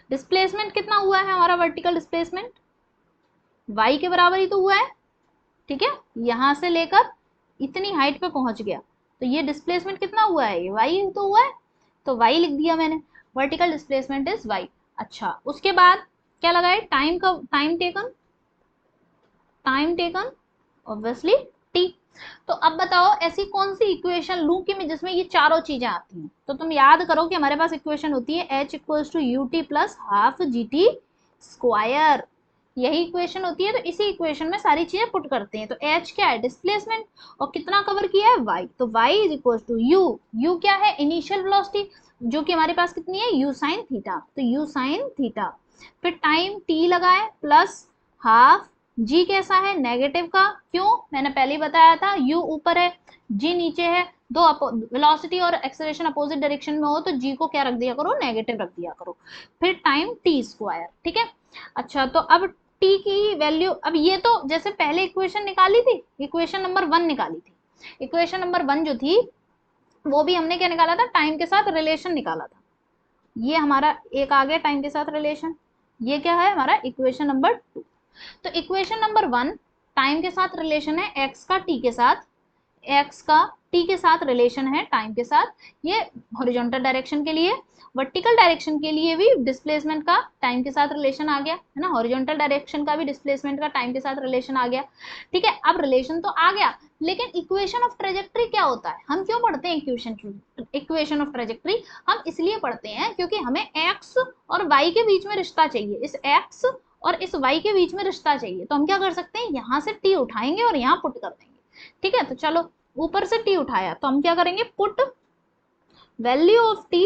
डिस्प्लेसमेंट कितना हुआ है हमारा, वर्टिकल डिस्प्लेसमेंट y के बराबर ही तो हुआ है, ठीक है, यहां से लेकर इतनी हाइट पे पहुंच गया, तो ये डिस्प्लेसमेंट कितना हुआ है, ये y तो हुआ है, तो y लिख दिया मैंने, वर्टिकल डिस्प्लेसमेंट इज y। अच्छा, उसके बाद क्या लगाए, टाइम का, टाइम टेकन ऑब्वियसली t। तो अब बताओ ऐसी कौन सी इक्वेशन लूं कि मैं जिसमें ये चारों चीजें आती हैं, तो तुम याद करो कि हमारे पास इक्वेशन होती है h equals to u t plus half g t square, यही इक्वेशन होती है। तो इसी इक्वेशन में सारी चीजें पुट करते हैं। तो h क्या है, डिस्प्लेसमेंट, और कितना कवर किया है, y, तो y is equal to u क्या है, इनिशियल वेलोसिटी, जो कि हमारे पास कितनी है, u साइन थीटा, तो u साइन थीटा, फिर टाइम t लगाए प्लस हाफ जी कैसा है, नेगेटिव का, क्यों, मैंने पहले ही बताया था, u ऊपर है जी नीचे है, दो वेलोसिटी और एक्सेलरेशन अपोजिट डायरेक्शन में हो तो जी को क्या रख दिया करो, नेगेटिव रख दिया करो, फिर टाइम टी स्क्वायर, ठीक है। अच्छा तो अब टी की वैल्यू, अब ये तो जैसे पहले इक्वेशन निकाली थी, इक्वेशन नंबर 1 निकाली थी, इक्वेशन नंबर 1 जो थी वो भी हमने क्या निकाला था, टाइम के साथ रिलेशन निकाला था, ये हमारा एक आ गया टाइम के साथ रिलेशन, ये क्या है हमारा इक्वेशन नंबर 2। तो इक्वेशन नंबर 1 टाइम के साथ रिलेशन है एक्स का टी के साथ, एक्स का टी के साथ रिलेशन है टाइम के साथ, ये हॉरिजॉन्टल डायरेक्शन के लिए, वर्टिकल डायरेक्शन के लिए भी डिस्प्लेसमेंट का टाइम के साथ रिलेशन आ गया है ना, हॉरिजॉन्टल डायरेक्शन का भी डिस्प्लेसमेंट का टाइम के साथ रिलेशन आ गया, ठीक है। अब रिलेशन तो आ गया, लेकिन इक्वेशन ऑफ ट्रेजेक्ट्री क्या होता है, हम क्यों पढ़ते हैं इक्वेशन ऑफ ट्रेजेक्ट्री, हम इसलिए पढ़ते हैं क्योंकि हमें एक्स और वाई के बीच में रिश्ता चाहिए, इस एक्स और इस y के बीच में रिश्ता चाहिए, तो हम क्या कर सकते हैं, यहाँ से t उठाएंगे और यहाँ पुट कर देंगे, ठीक है। तो चलो ऊपर से t उठाया तो हम क्या करेंगे, put value of t,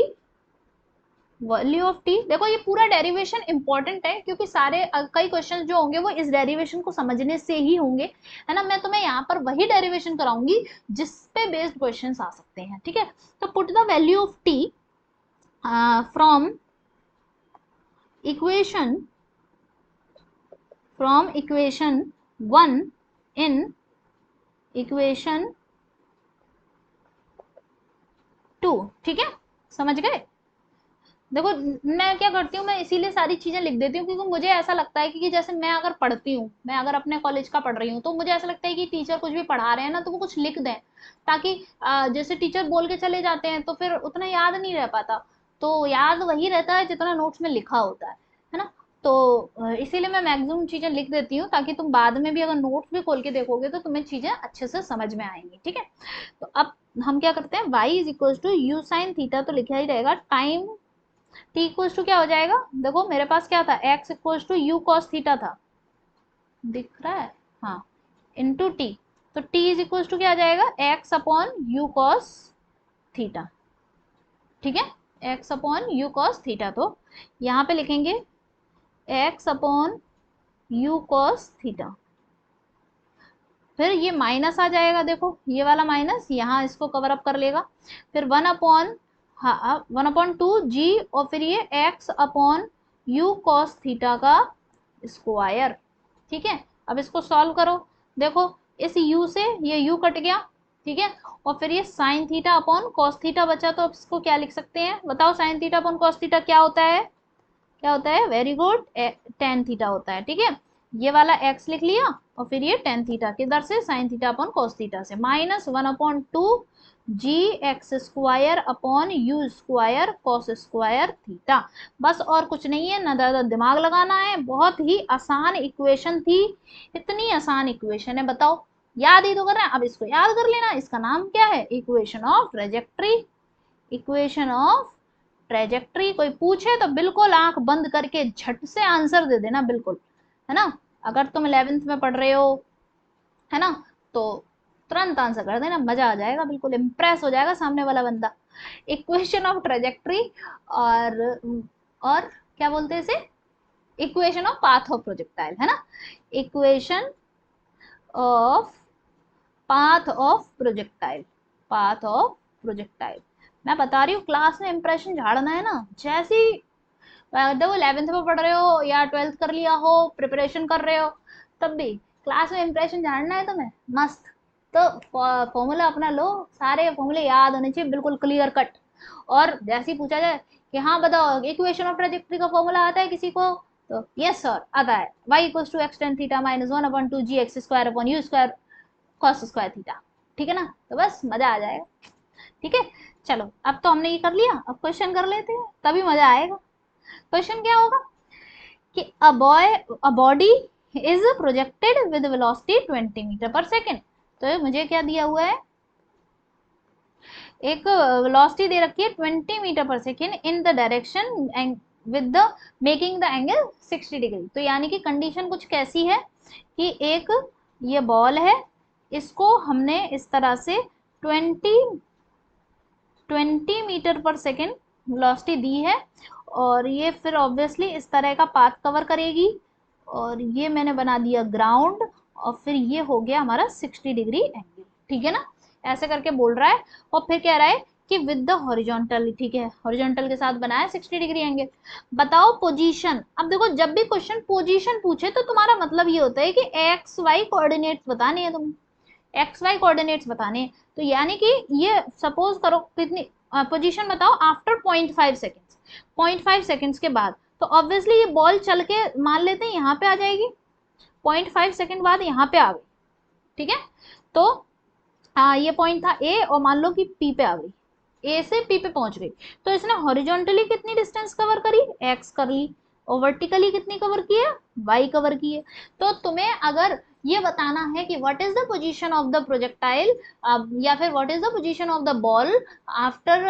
value of t, देखो ये पूरा डेरिवेशन इंपॉर्टेंट है क्योंकि सारे कई क्वेश्चन जो होंगे वो इस डेरिवेशन को समझने से ही होंगे, है ना, मैं तुम्हें यहाँ पर वही डेरिवेशन कराऊंगी जिस पे बेस्ड क्वेश्चन आ सकते हैं, ठीक है। तो put the value of t from equation equation 1 in equation 2, ठीक है, समझ गए। देखो मैं क्या करती हूँ, मैं इसीलिए सारी चीजें लिख देती हूँ क्योंकि मुझे ऐसा लगता है कि जैसे मैं अगर पढ़ती हूँ, मैं अगर अपने कॉलेज का पढ़ रही हूँ तो मुझे ऐसा लगता है कि टीचर कुछ भी पढ़ा रहे हैं ना तो वो कुछ लिख दें, ताकि जैसे टीचर बोल के चले जाते हैं तो फिर उतना याद नहीं रह पाता, तो याद वही रहता है जितना नोट्स में लिखा होता है ना। तो इसीलिए मैं मैक्सिमम चीजें लिख देती हूँ ताकि तुम बाद में भी अगर नोट्स भी खोल के देखोगे तो तुम्हें चीजें अच्छे से समझ में आएंगी, ठीक है। तो अब हम क्या करते हैं, y is equal to u sine theta, तो लिखा ही रहेगा टाइम t इक्वल टू क्या हो जाएगा, देखो मेरे पास क्या था, x equal to u cos theta था, दिख रहा है, हाँ, इंटू टी, तो t इज इक्वल टू क्या आ जाएगा, x upon u cos theta, ठीक है, x upon u cos theta, तो यहाँ पे लिखेंगे x upon u cos theta, फिर ये माइनस आ जाएगा, देखो ये वाला माइनस यहाँ इसको कवर अप कर लेगा, फिर 1 अपॉन, हाँ 1/2g, और फिर ये x upon u cos theta का स्क्वायर, ठीक है। अब इसको सॉल्व करो, देखो इस u से ये u कट गया, ठीक है, और फिर ये sine theta upon cos theta बचा, तो अब इसको क्या लिख सकते हैं, बताओ sine theta upon cos theta क्या होता है, क्या होता है, वेरी गुड, टेन थीटा होता है, ठीक है। ये वाला x लिख लिया और फिर ये टेन थीटा किधर से, sine theta upon cos theta से, -1/2 g(x)² upon u square cos square theta, बस और कुछ नहीं है, ना ज़्यादा दिमाग लगाना है, बहुत ही आसान इक्वेशन थी, इतनी आसान इक्वेशन है, बताओ याद ही तो कर रहे हैं, अब इसको याद कर लेना, इसका नाम क्या है, equation of trajectory, equation of trajectory. कोई पूछे तो बिल्कुल आंख बंद करके झट से आंसर दे देना, बिल्कुल, है ना, अगर तुम 11th में पढ़ रहे हो, है ना, तो तुरंत आंसर कर देना, मजा आ जाएगा, बिल्कुल इम्प्रेस हो जाएगा सामने वाला बंदा। इक्वेशन ऑफ ट्रेजेक्ट्री, और और क्या बोलते हैं इसे, equation of path of projectile, है ना, equation of path of projectile, path of projectile, मैं बता रही हूँ क्लास में इंप्रेशन झाड़ना है ना, जैसे ही देखो 11th में पढ़ रहे हो या 12th कर लिया हो, प्रिपरेशन कर रहे हो, तब भी क्लास में इंप्रेशन झाड़ना है तुम्हें मस्त, तो फॉर्मूला अपना लो, सारे फॉर्मूले याद होने चाहिए बिल्कुल क्लियर कट, और जैसे ही पूछा जाए कि हाँ बताओ इक्वेशन ऑफ ट्रेजेक्ट्री का फॉर्मूला आता है किसी को, तो यस सर आता है, y equals to x tan theta minus 1/2 g(x)² upon u square cos square theta, ठीक है ना, तो बस मजा आ जाएगा, ठीक है। चलो अब तो हमने ये कर लिया, अब क्वेश्चन कर लेते हैं तभी मजा आएगा। क्वेश्चन क्या होगा कि a body is projected with velocity 20 metre per second, तो मुझे क्या दिया हुआ है, एक वेलोसिटी दे रखी है 20 metre per second in the direction with the making the angle 60 degree, तो यानी कि कंडीशन कुछ कैसी है कि एक ये बॉल है, इसको हमने इस तरह से 20 मीटर पर सेकेंड वेलोसिटी दी है, और ये फिर ऑब्वियसली इस तरह का पाथ कवर करेगी, और ये मैंने बना दिया ग्राउंड, और फिर ये हो गया हमारा 60 डिग्री एंगल, ठीक है ना, ऐसे करके बोल रहा है। और फिर कह रहा है कि विद द हॉरिजॉन्टल, ठीक है, हॉरिजॉन्टल के साथ बनाया 60 डिग्री एंगल। बताओ पोजीशन। अब देखो जब भी क्वेश्चन पोजीशन पूछे तो तुम्हारा मतलब ये होता है कि एक्स वाई कोऑर्डिनेट्स बताने हैं तुम्हें, एक्स वाई कोऑर्डिनेट्स बताने हैं। तो यानी कि ये सपोज करो कितनी पोजीशन बताओ आफ्टर 0.5 सेकेंड्स, 0.5 सेकेंड्स के बाद, तो ऑब्वियसली ये बॉल चल के मान लेते हैं यहाँ पे आ जाएगी, 0.5 सेकेंड बाद यहाँ पे आ गई, ठीक है। तो ये पॉइंट था ए, और मान लो कि पी पे आ गई, ए से पी पे पहुंच गई, तो इसने हॉरिजॉन्टली कितनी डिस्टेंस कवर करी, एक्स कर ली, और वर्टिकली कितनी कवर की है, वाई कवर की है। तो तुम्हें अगर ये बताना है कि what is the position of the projectile, या फिर what is the position of the ball after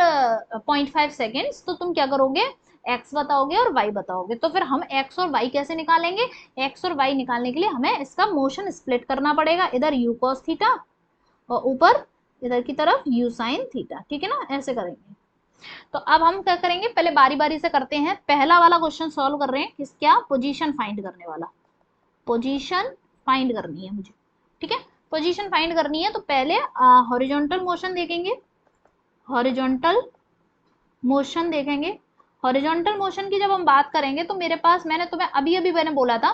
0.5 seconds, तो तुम क्या करोगे, एक्स बताओगे और वाई बताओगे। तो फिर हम एक्स और वाई कैसे निकालेंगे, एक्स और वाई निकालने के लिए हमें इसका मोशन स्प्लिट करना पड़ेगा, इधर यू कॉस थीटा और ऊपर इधर की तरफ यू साइन थीटा, ठीक है ना, ऐसे करेंगे। तो अब हम क्या करेंगे, पहले बारी बारी से करते हैं। पहला वाला क्वेश्चन सॉल्व कर रहे हैं, किस क्या, पोजीशन फाइंड करने वाला, पोजीशन फाइंड करनी है मुझे, ठीक है, पोजीशन फाइंड करनी है। तो पहले हॉरिजॉन्टल मोशन देखेंगे, हॉरिजॉन्टल मोशन देखेंगे। हॉरिजॉन्टल मोशन की जब हम बात करेंगे तो मेरे पास, मैंने तुम्हें अभी अभी मैंने बोला था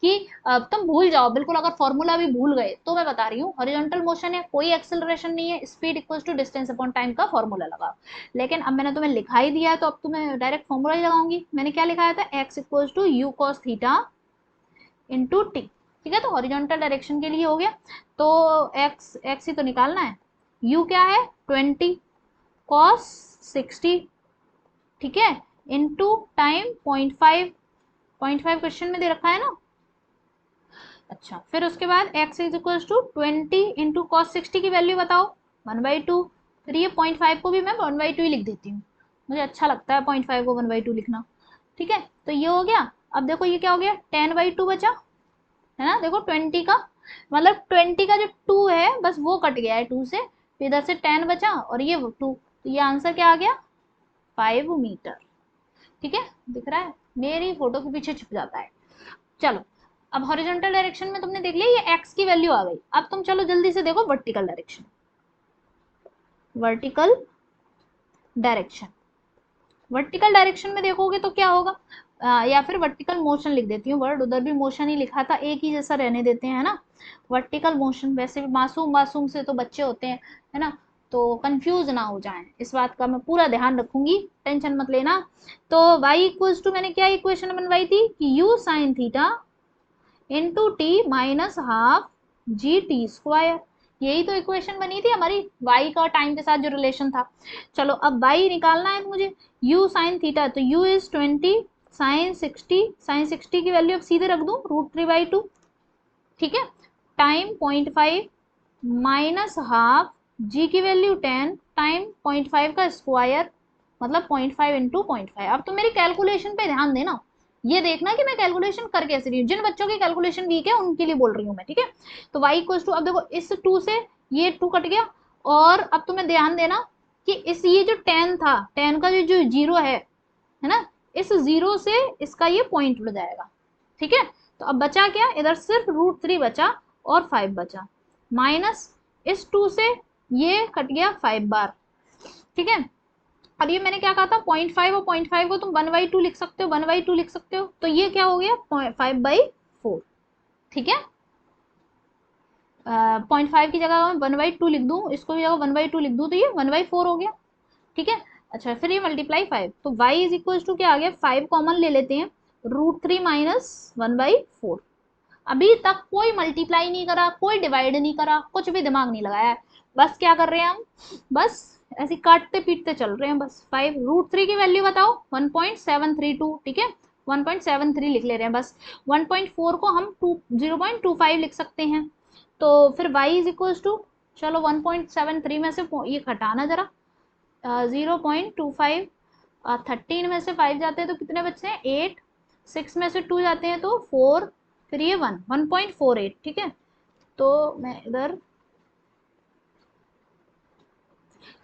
कि तुम भूल जाओ बिल्कुल, अगर फॉर्मूला भी भूल गए तो मैं बता रही हूँ, हॉरिजॉन्टल मोशन है, कोई एक्सेलरेशन नहीं है, speed equals to distance upon time का फॉर्मूला लगाओ। लेकिन अब मैंने तुम्हें लिखा ही दिया है तो अब तुम्हें डायरेक्ट फॉर्मूला ही लगाऊंगी। मैंने क्या लिखाया था, x equals to u cos theta into t, ठीक है। तो हॉरिजॉन्टल डायरेक्शन के लिए हो गया, तो एक्स एक्स ही तो निकालना है, यू क्या है 20 कॉस 60, ठीक है, इनटू टाइम 0.5 क्वेश्चन में दे रखा है ना। अच्छा, फिर उसके बाद x is equal to 20 into cos 60 की वैल्यू बताओ 1/2। फिर ये 0.5 को भी मैं 1/2 ही लिख देती हूँ, मुझे अच्छा लगता है 0.5 को 1/2 लिखना, ठीक है। तो ये हो गया। अब देखो ये क्या हो गया, 10/2 बचा, है ना, देखो 20 का मतलब 20 का जो 2 है बस वो कट गया है 2 से, फिर इधर से 10 बचा और ये 2, तो ये आंसर क्या आ गया, 5 मीटर, ठीक है, दिख रहा है, मेरी फोटो के पीछे छुप जाता है। चलो, अब हॉरिजॉन्टल डायरेक्शन में तुमने देख लिया ये एक्स की वैल्यू आ गई। अब तुम चलो जल्दी से देखो vertical direction, vertical direction, vertical direction में देखोगे तो क्या होगा, या फिर वर्टिकल मोशन लिख देती हूँ वर्ड, उधर भी मोशन ही लिखा था, एक ही जैसा रहने देते हैं, है ना। वर्टिकल मोशन, वैसे भी मासूम मासूम से तो बच्चे होते हैं, है ना, तो कंफ्यूज ना हो जाएं, इस बात का मैं पूरा ध्यान रखूंगी, टेंशन मत लेना। तो y इक्वल्स टू, मैंने क्या इक्वेशन बनवाई थी कि u sine theta into T minus half g t square, यही तो इक्वेशन बनी थी हमारी, y का टाइम के साथ जो रिलेशन था। चलो अब y निकालना है मुझे, u साइन थीटा, तो u इज 20 साइन 60, साइन 60 की वैल्यू अब सीधे रख दूं √3/2, ठीक है, टाइम 0.5 माइनस हाफ, जी की वैल्यू 10, टाइम 0.5 का स्क्वायर मतलब 0.5 इंटू 0.5। अब तो मेरी कैलकुलेशन पे ध्यान देना, ये देखना कि मैं कैलकुलेशन कर कैसे रही हूँ, जिन बच्चों की कैलकुलेशन वीक है उनके लिए बोल रही हूँ मैं, ठीक है। तो y इक्वल्स टू, अब देखो इस 2 से ये 2 कट गया, और अब तुम्हें ध्यान देना कि इस ये जो 10 था, 10 का जो जीरो है ना, इस जीरो से इसका ये पॉइंट उड़ जाएगा, ठीक है। तो अब बचा क्या, इधर सिर्फ √3 बचा और 5 बचा, माइनस इस 2 से ये कट गया 5 बार, ठीक है। और ये मैंने क्या कहा था 0.5 और 0.5 को तुम 1/2 लिख सकते हो, 1/2 लिख सकते हो, तो ये क्या हो गया 5/4, ठीक है। 0.5 की जगह मैं 1/2 लिख दूं, इसको भी जगह 1/2 लिख दूं, तो ये 1/4 हो गया, ठीक है। अच्छा, फिर ये मल्टीप्लाई 5, तो y इज इक्वल टू क्या आ गया, 5 कॉमन ले लेते हैं, √3 माइनस 1/4। अभी तक कोई मल्टीप्लाई नहीं करा, कोई डिवाइड नहीं करा, कुछ भी दिमाग नहीं लगाया है, बस क्या कर रहे हैं हम, बस ऐसे काटते पीटते चल रहे हैं बस। 5 √3 की वैल्यू बताओ 1.732, ठीक है, 1.73 लिख ले रहे हैं बस। 1.4 को हम 0.25 लिख सकते हैं, तो फिर y इज इक्वल टू, चलो 1.73 में से ये घटाना जरा, 0.25, 13 में से 5 जाते हैं तो कितने बच्चे हैं 8, 6 में से 2 जाते हैं तो 4, फिर ये 1.48, ठीक है। तो मैं इधर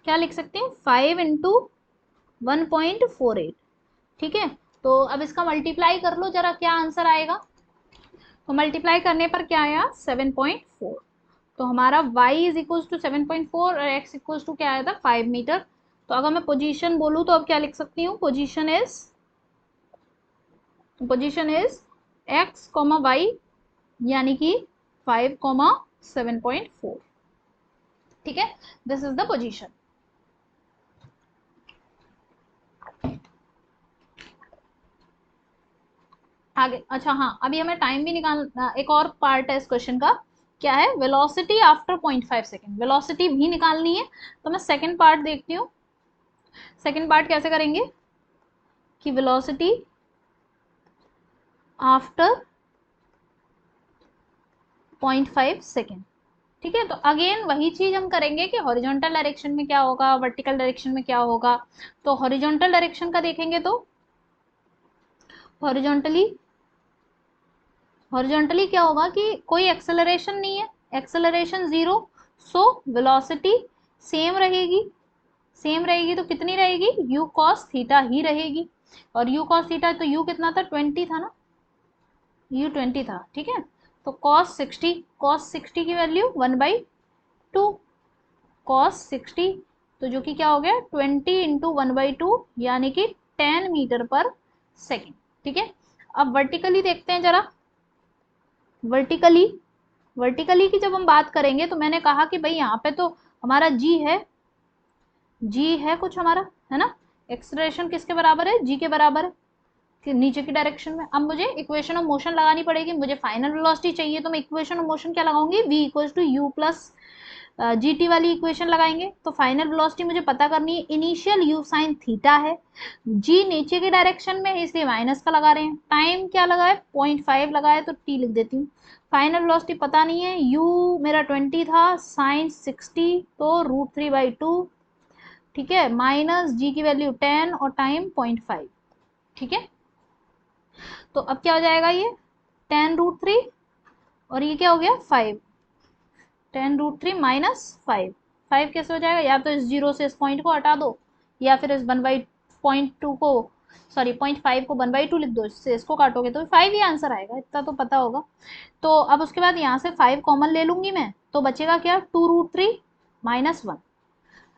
क्या लिख सकते हैं 5 इंटू 1.48, ठीक है। तो अब इसका मल्टीप्लाई कर लो जरा, क्या आंसर आएगा, तो मल्टीप्लाई करने पर क्या आया 7.4। तो हमारा y इज इक्वल टू 7.4 और x इक्वल टू क्या आया था 5 मीटर। तो अगर मैं पोजीशन बोलूँ तो अब क्या लिख सकती हूँ, position is x comma y, यानी कि 5 कॉमा 7.4। ठीक है, दिस इज द पोजीशन। आगे, अच्छा हाँ, अभी हमें टाइम भी निकालना, एक और पार्ट है इस क्वेश्चन का, क्या है वेलोसिटी आफ्टर 0.5 सेकेंड, वेलोसिटी भी निकालनी है। तो मैं सेकंड पार्ट देखती हूँ। सेकंड पार्ट कैसे करेंगे कि वेलोसिटी आफ्टर 0.5 सेकेंड। ठीक है, तो अगेन वही चीज हम करेंगे कि हॉरिजॉन्टल डायरेक्शन में क्या होगा, वर्टिकल डायरेक्शन में क्या होगा। तो हॉरिजॉन्टल डायरेक्शन का देखेंगे तो हॉरिजॉन्टली क्या होगा कि कोई एक्सेलरेशन नहीं है, acceleration zero, so velocity same रहेगी। सेम रहेगी तो कितनी रहेगी, u cos थीटा ही रहेगी। और u cos थीटा, तो u कितना था 20 था ना, u 20 था। ठीक है, तो cos 60 की वैल्यू 1/2, cos 60, तो जो कि क्या हो गया 20 इंटू 1/2, यानी कि 10 मीटर पर सेकेंड। ठीक है, अब वर्टिकली देखते हैं जरा। वर्टिकली की जब हम बात करेंगे तो मैंने कहा कि भाई यहाँ पे तो हमारा जी है कुछ हमारा, है ना। एक्सेलरेशन किसके बराबर है, जी के बराबर है, कि नीचे की डायरेक्शन में। अब मुझे इक्वेशन ऑफ मोशन लगानी पड़ेगी, मुझे फाइनल वेलोसिटी चाहिए, तो मैं इक्वेशन ऑफ मोशन क्या लगाऊंगी, v equals to u plus g t वाली इक्वेशन लगाएंगे। तो फाइनल वेलोसिटी मुझे पता करनी है, इनिशियल u साइन थीटा है, g नीचे के डायरेक्शन में है इसलिए माइनस का लगा रहे हैं, टाइम क्या लगा है 0.5 लगा है तो t लिख देती हूँ। फाइनल वेलोसिटी पता नहीं है, u मेरा 20 था, साइन 60 तो √3/2। ठीक है, माइनस g की वैल्यू 10 और टाइम 0.5। ठीक है, तो अब क्या हो जाएगा, ये 10√3 और ये क्या हो गया 5, 10√3 माइनस 5 कैसे हो जाएगा, या तो इस जीरो से इस पॉइंट को हटा दो, या फिर इस 1/2 को, सॉरी 0.5 को 1/2 लिख दो, इससे इसको काटोगे तो 5 ही आंसर आएगा, इतना तो पता होगा। तो अब उसके बाद यहाँ से 5 कॉमन ले लूंगी मैं, तो बचेगा क्या 2√3 माइनस 1।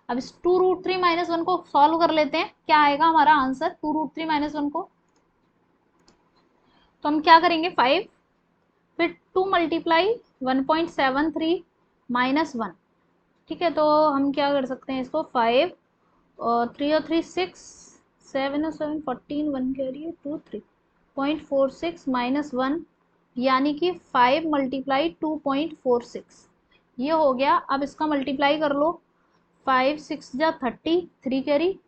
अब इस 2√3 माइनस 1 को सॉल्व कर लेते हैं, क्या आएगा हमारा आंसर 2√3 माइनस 1 को। तो हम क्या करेंगे 5, फिर 2 मल्टीप्लाई 1.73 माइनस 1। ठीक है, तो हम क्या कर सकते हैं इसको 5 और 3 और 3 6, 7 और 7 14, 1 कह रही है 2 3.46 माइनस 1, यानी कि 5 मल्टीप्लाई 2.46 ये हो गया। अब इसका मल्टीप्लाई कर लो, 5 6 जा 30, 3 कैरी,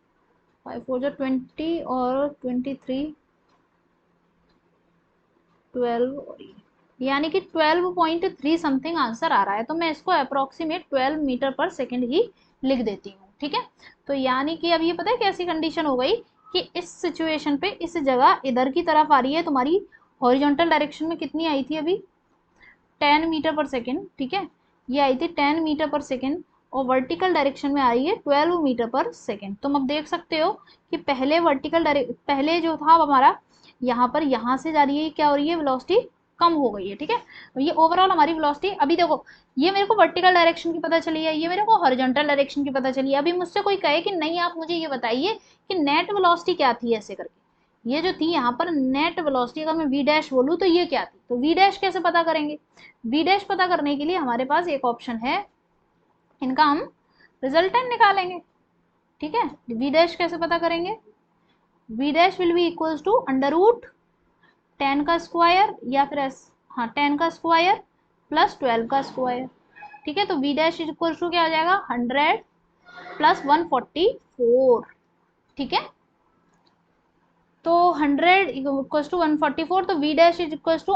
5 4 जा 20 और 23 12, और यानी कि 12.3 समथिंग आंसर आ रहा है। तो मैं इसको अप्रोक्सीमेट 12 मीटर पर सेकेंड ही लिख देती हूँ। ठीक है, तो यानी कि अब ये पता है कैसी कंडीशन हो गई कि इस सिचुएशन पे इस जगह इधर की तरफ आ रही है तुम्हारी, हॉरिजॉन्टल डायरेक्शन में कितनी आई थी अभी 10 मीटर पर सेकेंड। ठीक है, ये आई थी 10 मीटर पर सेकेंड, और वर्टिकल डायरेक्शन में आई है 12 मीटर पर सेकेंड। तुम अब देख सकते हो कि पहले जो था हमारा यहाँ पर, यहाँ से जा रही है, क्या हो रही है वेलोसिटी कम हो गई है। ठीक है, ये ओवरऑल हमारी वेलोसिटी, अभी देखो ये मेरे को वर्टिकल डायरेक्शन की पता चली है, ये मेरे को हॉरिजॉन्टल डायरेक्शन की पता चली है। अभी मुझसे कोई कहे कि नहीं आप मुझे ये बताइए कि नेट वेलोसिटी क्या थी, ऐसे करके ये जो थी यहाँ पर नेट वेलोसिटी, अगर मैं वी डैश बोलूँ तो ये क्या थी, तो वी डैश कैसे पता करेंगे, वी डैश पता करने के लिए हमारे पास एक ऑप्शन है, इनका हम रिजल्टेंट निकालेंगे। ठीक है, वी डैश कैसे पता करेंगे, v dash will be equals to √10 का स्क्वायर, या फिर हाँ 10 का स्क्वायर प्लस 12 का स्क्वायर। ठीक है, तो v dash is equals to क्या आ जाएगा 100 प्लस 144। ठीक है, तो 100 इक्वल्स टू 144, तो v dash is equals to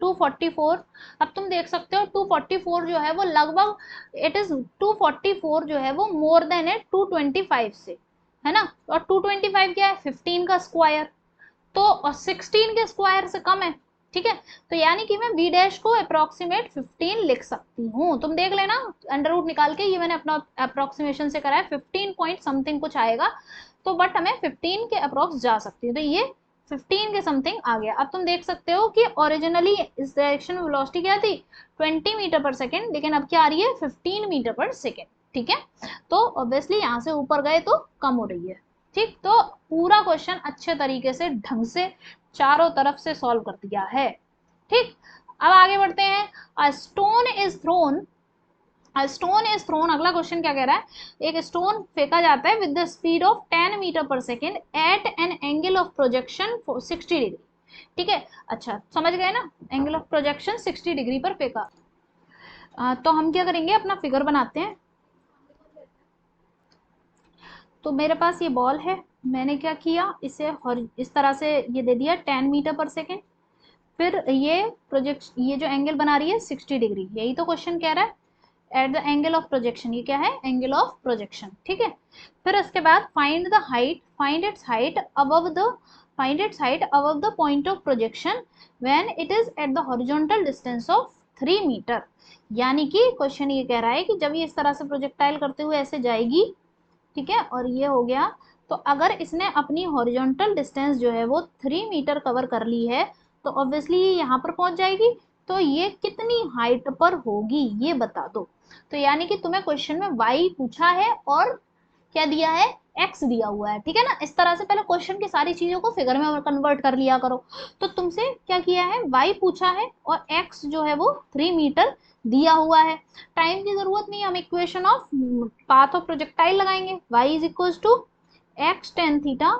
√244। अब तुम देख सकते हो 244 जो है वो लगभग, इट इज 244 जो है वो मोर देन है 225 से, है ना। और 225 क्या है 15 का स्क्वायर, तो 16 के स्क्वायर से कम है। ठीक है, तो यानी कि मैं v डैश को अप्रोक्सीमेट 15 लिख सकती हूँ। तुम देख लेना अंडर रूट निकाल के, ये मैंने अपना अप्रोक्सीमेशन से करा है, 15 पॉइंट समथिंग कुछ आएगा, तो बट हमें 15 के अप्रोक्स जा सकती है। तो ये 15 के समथिंग आ गया। अब तुम देख सकते हो कि ओरिजिनली इस डायरेक्शन में वेलोसिटी क्या थी 20 मीटर पर सेकेंड, लेकिन अब क्या आ रही है 15 मीटर पर सेकेंड। ठीक है, तो ऑब्वियसली यहाँ से ऊपर गए तो कम हो रही है। ठीक, तो पूरा क्वेश्चन अच्छे तरीके से ढंग से चारों तरफ से सॉल्व कर दिया है। ठीक, अब आगे बढ़ते हैं। A stone is thrown, stone is thrown, अगला क्वेश्चन क्या कह रहा है, एक स्टोन फेंका जाता है with the speed of 10 metre per second at an angle of projection 60 degree. ठीक है, अच्छा समझ गए ना, एंगल ऑफ प्रोजेक्शन 60 डिग्री पर फेंका। तो हम क्या करेंगे, अपना फिगर बनाते हैं। तो मेरे पास ये बॉल है, मैंने क्या किया, इसे इस तरह से ये दे दिया 10 मीटर पर सेकेंड, फिर ये जो एंगल बना रही है 60 डिग्री, यही तो क्वेश्चन कह रहा है, at the angle of projection, ये क्या है एंगल ऑफ प्रोजेक्शन। ठीक है, फिर उसके बाद find the height, find its height above the, find its height above the point of projection when it is at the horizontal distance of 3 metre. यानी कि क्वेश्चन ये कह रहा है कि जब ये इस तरह से प्रोजेक्टाइल करते हुए ऐसे जाएगी, ठीक है, और ये हो गया, तो अगर इसने अपनी हॉरिजॉन्टल डिस्टेंस जो है वो 3 मीटर कवर कर ली है, तो ऑब्वियसली ये यहाँ पर पहुंच जाएगी, तो ये कितनी हाइट पर होगी ये बता दो। तो यानी कि तुम्हें क्वेश्चन में y पूछा है और क्या दिया है, x दिया हुआ है। ठीक है ना, इस तरह से पहले क्वेश्चन की सारी चीजों को फिगर में कन्वर्ट कर लिया करो। तो तुमसे क्या किया है, y पूछा है और x जो है वो 3 मीटर दिया हुआ है। टाइम की जरूरत नहीं, हम equation of path of projectile लगाएंगे, y is equal to x tan theta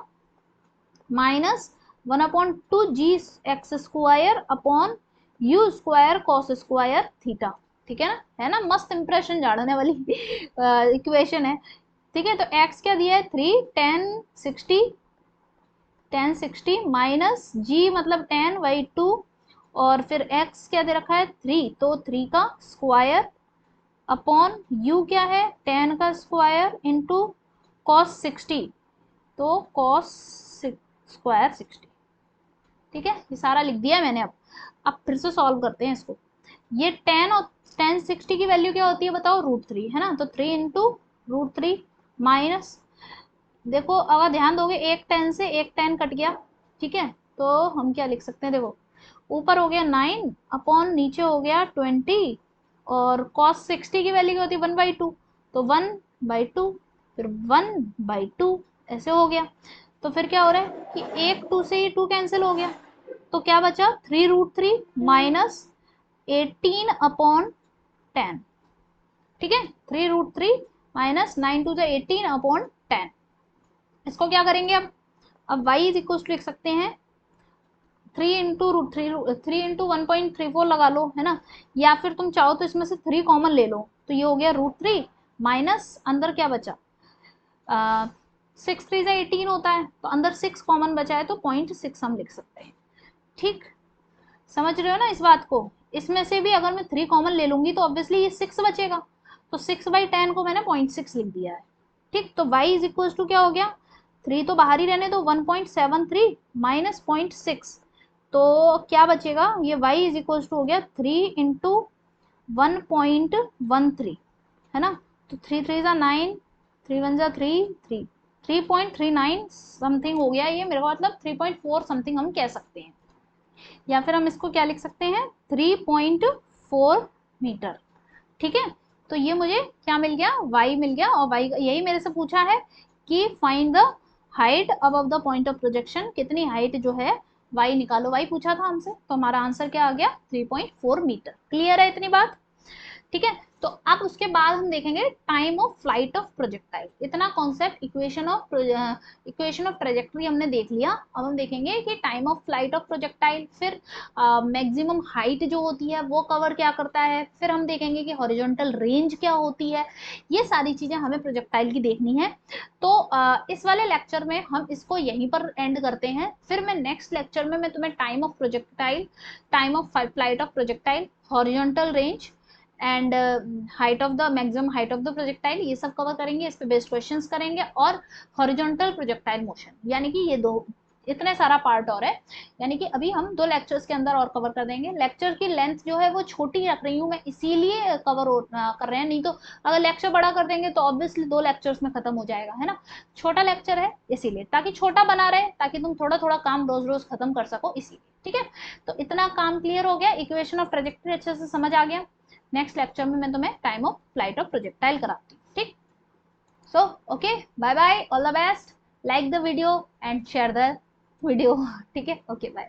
minus 1/2 g x square upon u square cos square theta. ठीक है ना, मस्त इंप्रेशन झाड़ने वाली इक्वेशन है। ठीक है, तो x क्या दिया है 3, 10 60 माइनस g मतलब 10/2 और फिर x क्या दे रखा है 3, तो 3 का स्क्वायर अपॉन u क्या है 10 का स्क्वायर इंटू कॉस 60, तो कॉस स्क्वायर 60। ठीक है, ये सारा लिख दिया मैंने। अब फिर से सॉल्व करते हैं इसको। ये 10 और 1060 की वैल्यू क्या होती है बताओ, √3 है ना, तो 3 इंटू √3 माइनस, देखो अगर ध्यान दोगे एक 10 से एक 10 कट गया। ठीक है, तो हम क्या लिख सकते हैं, देखो ऊपर हो गया 9 अपॉन नीचे हो गया 20 और cos 60 की वैल्यू क्या होती है 1/2, तो 1/2 फिर 1/2 ऐसे हो गया। तो फिर क्या हो रहा है कि एक 2 से ही 2 कैंसिल हो गया, तो क्या बचा 3√3 माइनस 18 अपॉन 10। ठीक है, 3√3 माइनस 9 टू द 18 अपॉन 10। इसको क्या करेंगे अब y इज इक्वल टू लिख सकते हैं 3 इंटू रूट 1.34 लगा लो, है ना, या फिर तुम चाहो तो इसमें से 3 कॉमन ले लो, तो ये हो गया √3 माइनस अंदर क्या बचा 6 3 से 18 होता है, तो अंदर 6 कॉमन बचा है, तो 0.6 हम लिख सकते हैं। ठीक, समझ रहे हो ना इस बात को, इसमें से भी अगर मैं 3 कॉमन ले लूंगी तो ऑब्वियसली ये 6 बचेगा, तो 6/10 को मैंने 0.6 लिख दिया है। ठीक, तो y इज इक्वल टू क्या हो गया, 3 तो बाहर ही रहने दो, 1.73 माइनस 0.6, तो क्या बचेगा, ये y इज इक्वल टू हो गया 3 इंटू 1.13, है ना, तो 3 3 जा 9, 3 1 जा 3 3.39 समथिंग हो गया ये, मेरे को मतलब 3.4 समथिंग हम कह सकते हैं, या फिर हम इसको क्या लिख सकते हैं 3.4 मीटर। ठीक है, तो ये मुझे क्या मिल गया, y मिल गया, और y यही मेरे से पूछा है कि find the height above the point of projection, कितनी हाइट जो है y निकालो, y पूछा था हमसे, तो हमारा आंसर क्या आ गया 3.4 मीटर। क्लियर है इतनी बात। ठीक है, तो अब उसके बाद हम देखेंगे time of flight of projectile. इतना कॉन्सेप्ट इक्वेशन ऑफ ट्रेजेक्टरी हमने देख लिया। अब हम देखेंगे कि time of flight of projectile, फिर मैक्सिमम हाइट जो होती है वो कवर क्या करता है, फिर हम देखेंगे कि हॉरिजॉन्टल रेंज क्या होती है, ये सारी चीजें हमें प्रोजेक्टाइल की देखनी है। तो इस वाले लेक्चर में हम इसको यहीं पर एंड करते हैं, फिर मैं नेक्स्ट लेक्चर में मैं तुम्हें time of projectile, time of flight of projectile, horizontal range and height of the maximum height of the projectile, ये सब कवर करेंगे, इस पे बेस्ड क्वेश्चंस करेंगे, और हॉरिजॉन्टल प्रोजेक्टाइल मोशन, यानी कि ये दो इतने सारा पार्ट और है, यानी कि अभी हम 2 लेक्चर्स के अंदर और कवर कर देंगे। लेक्चर की लेंथ जो है वो छोटी रख रही हूँ मैं, इसीलिए कर रहे हैं, नहीं तो अगर लेक्चर बड़ा कर देंगे तो ऑब्वियसली 2 लेक्चर्स में खत्म हो जाएगा, है ना। छोटा लेक्चर है इसीलिए, ताकि छोटा बना रहे, ताकि तुम थोड़ा थोड़ा काम रोज रोज खत्म कर सको, इसीलिए। ठीक है, तो इतना काम क्लियर हो गया, इक्वेशन ऑफ ट्रेजेक्टरी अच्छे से समझ आ गया। नेक्स्ट लेक्चर में मैं तुम्हें time of flight of projectile कराती हूँ। ठीक, so okay, bye bye, all the best, like the video and share the video. ठीक है, okay, bye.